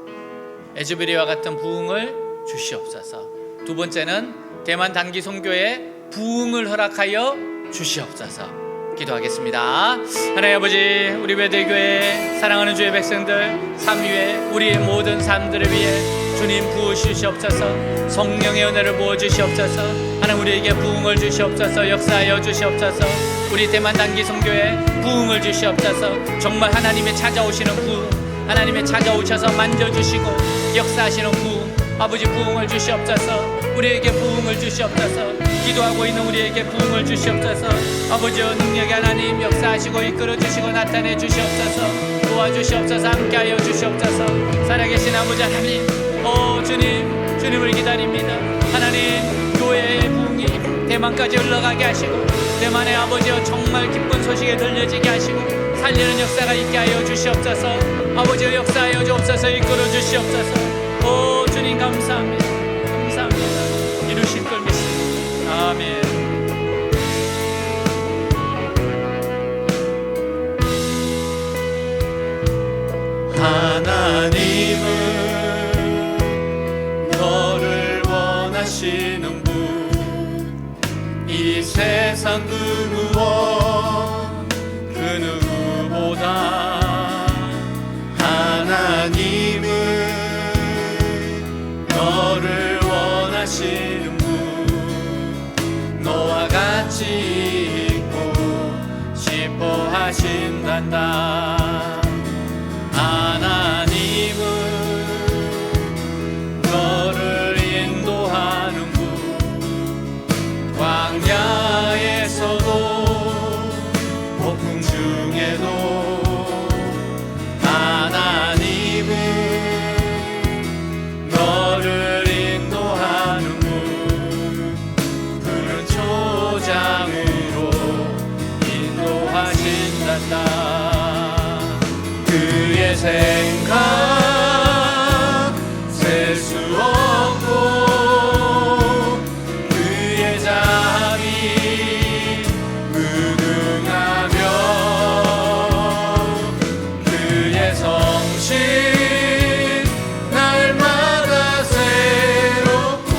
에즈베리와 같은 부흥을 주시옵소서. 두 번째는 대만 단기 선교에 부흥을 허락하여 주시옵소서. 기도하겠습니다. 하나님 아버지, 우리 베들교회 사랑하는 주의 백성들 삶 위에 우리의 모든 삶들을 위해 주님 부으시옵소서. 성령의 은혜를 부어주시옵소서. 하나님 우리에게 부흥을 주시옵소서. 역사하여 주시옵소서. 우리 대만 단기 선교에 부흥을 주시옵소서. 정말 하나님의 찾아오시는 부흥, 하나님의 찾아오셔서 만져주시고 역사하시는 부흥, 아버지 부흥을 주시옵소서. 우리에게 부흥을 주시옵소서. 기도하고 있는 우리에게 부흥을 주시옵소서. 아버지여 능력의 하나님 역사하시고 이끌어주시고 나타내 주시옵소서. 도와주시옵소서. 함께하여 주시옵소서. 살아계신 아버지 하나님, 주님을 기다립니다. 하나님 교회의 부흥이 대만까지 흘러가게 하시고 대만의 아버지여 정말 기쁜 소식에 들려지게 하시고 살리는 역사가 있게 하여 주시옵소서. 아버지여 역사하여 주옵소서. 이끌어 주시옵소서. 오 주님 감사합니다. 감사합니다. 이루실 걸 믿습니다. 아멘. 하나님은 너를 원하시는 분, 이 세상 그 무엇 그 누구보다 하나님은 너를 원하시는 분, 너와 같이 있고 싶어 하신단다. 하나님은 너를 인도하는 분, 광야에서도 폭풍 중에도 하나님은 너를 인도하는 분, 푸른 초장으로 인도하신단다. 생각 셀 수 없고 그의 자비 무궁하며 그의 성실 날마다 새롭고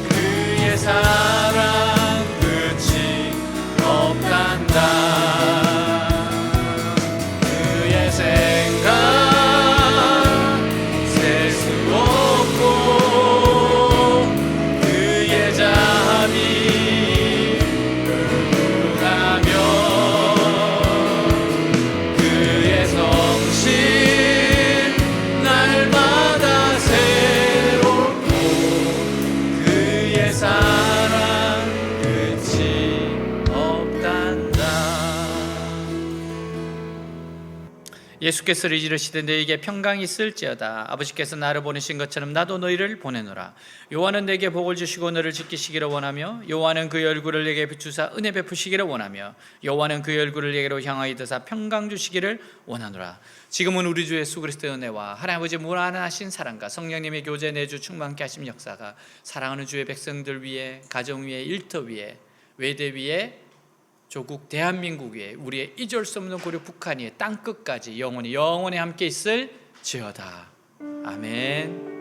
그의 사랑 끝이 없단다. 그의 생각 셀 수 없고 그의 자비 무궁하며 그의 성실 날마다 새롭고 그의 사랑 끝이 없단다. 예수께서 이르시되 너희에게 평강이 있을지어다. 아버지께서 나를 보내신 것처럼 나도 너희를 보내노라. 요한은 내게 복을 주시고 너를 지키시기를 원하며 요한은 그의 얼굴을 내게 비추사 은혜 베푸시기를 원하며 요한은 그의 얼굴을 내게로 향하여 드사 평강 주시기를 원하노라. 지금은 우리 주 예수 그리스도의 은혜와 하나님 아버지 무한하신 사랑과 성령님의 교제 내주 충만케 하심 역사가 사랑하는 주의 백성들 위에, 가정 위에, 일터 위에, 외대 위에, 조국 대한민국 위에, 우리의 잊을 수 없는 고려 북한 위에 땅끝까지 영원히 함께 있을지어다. 아멘.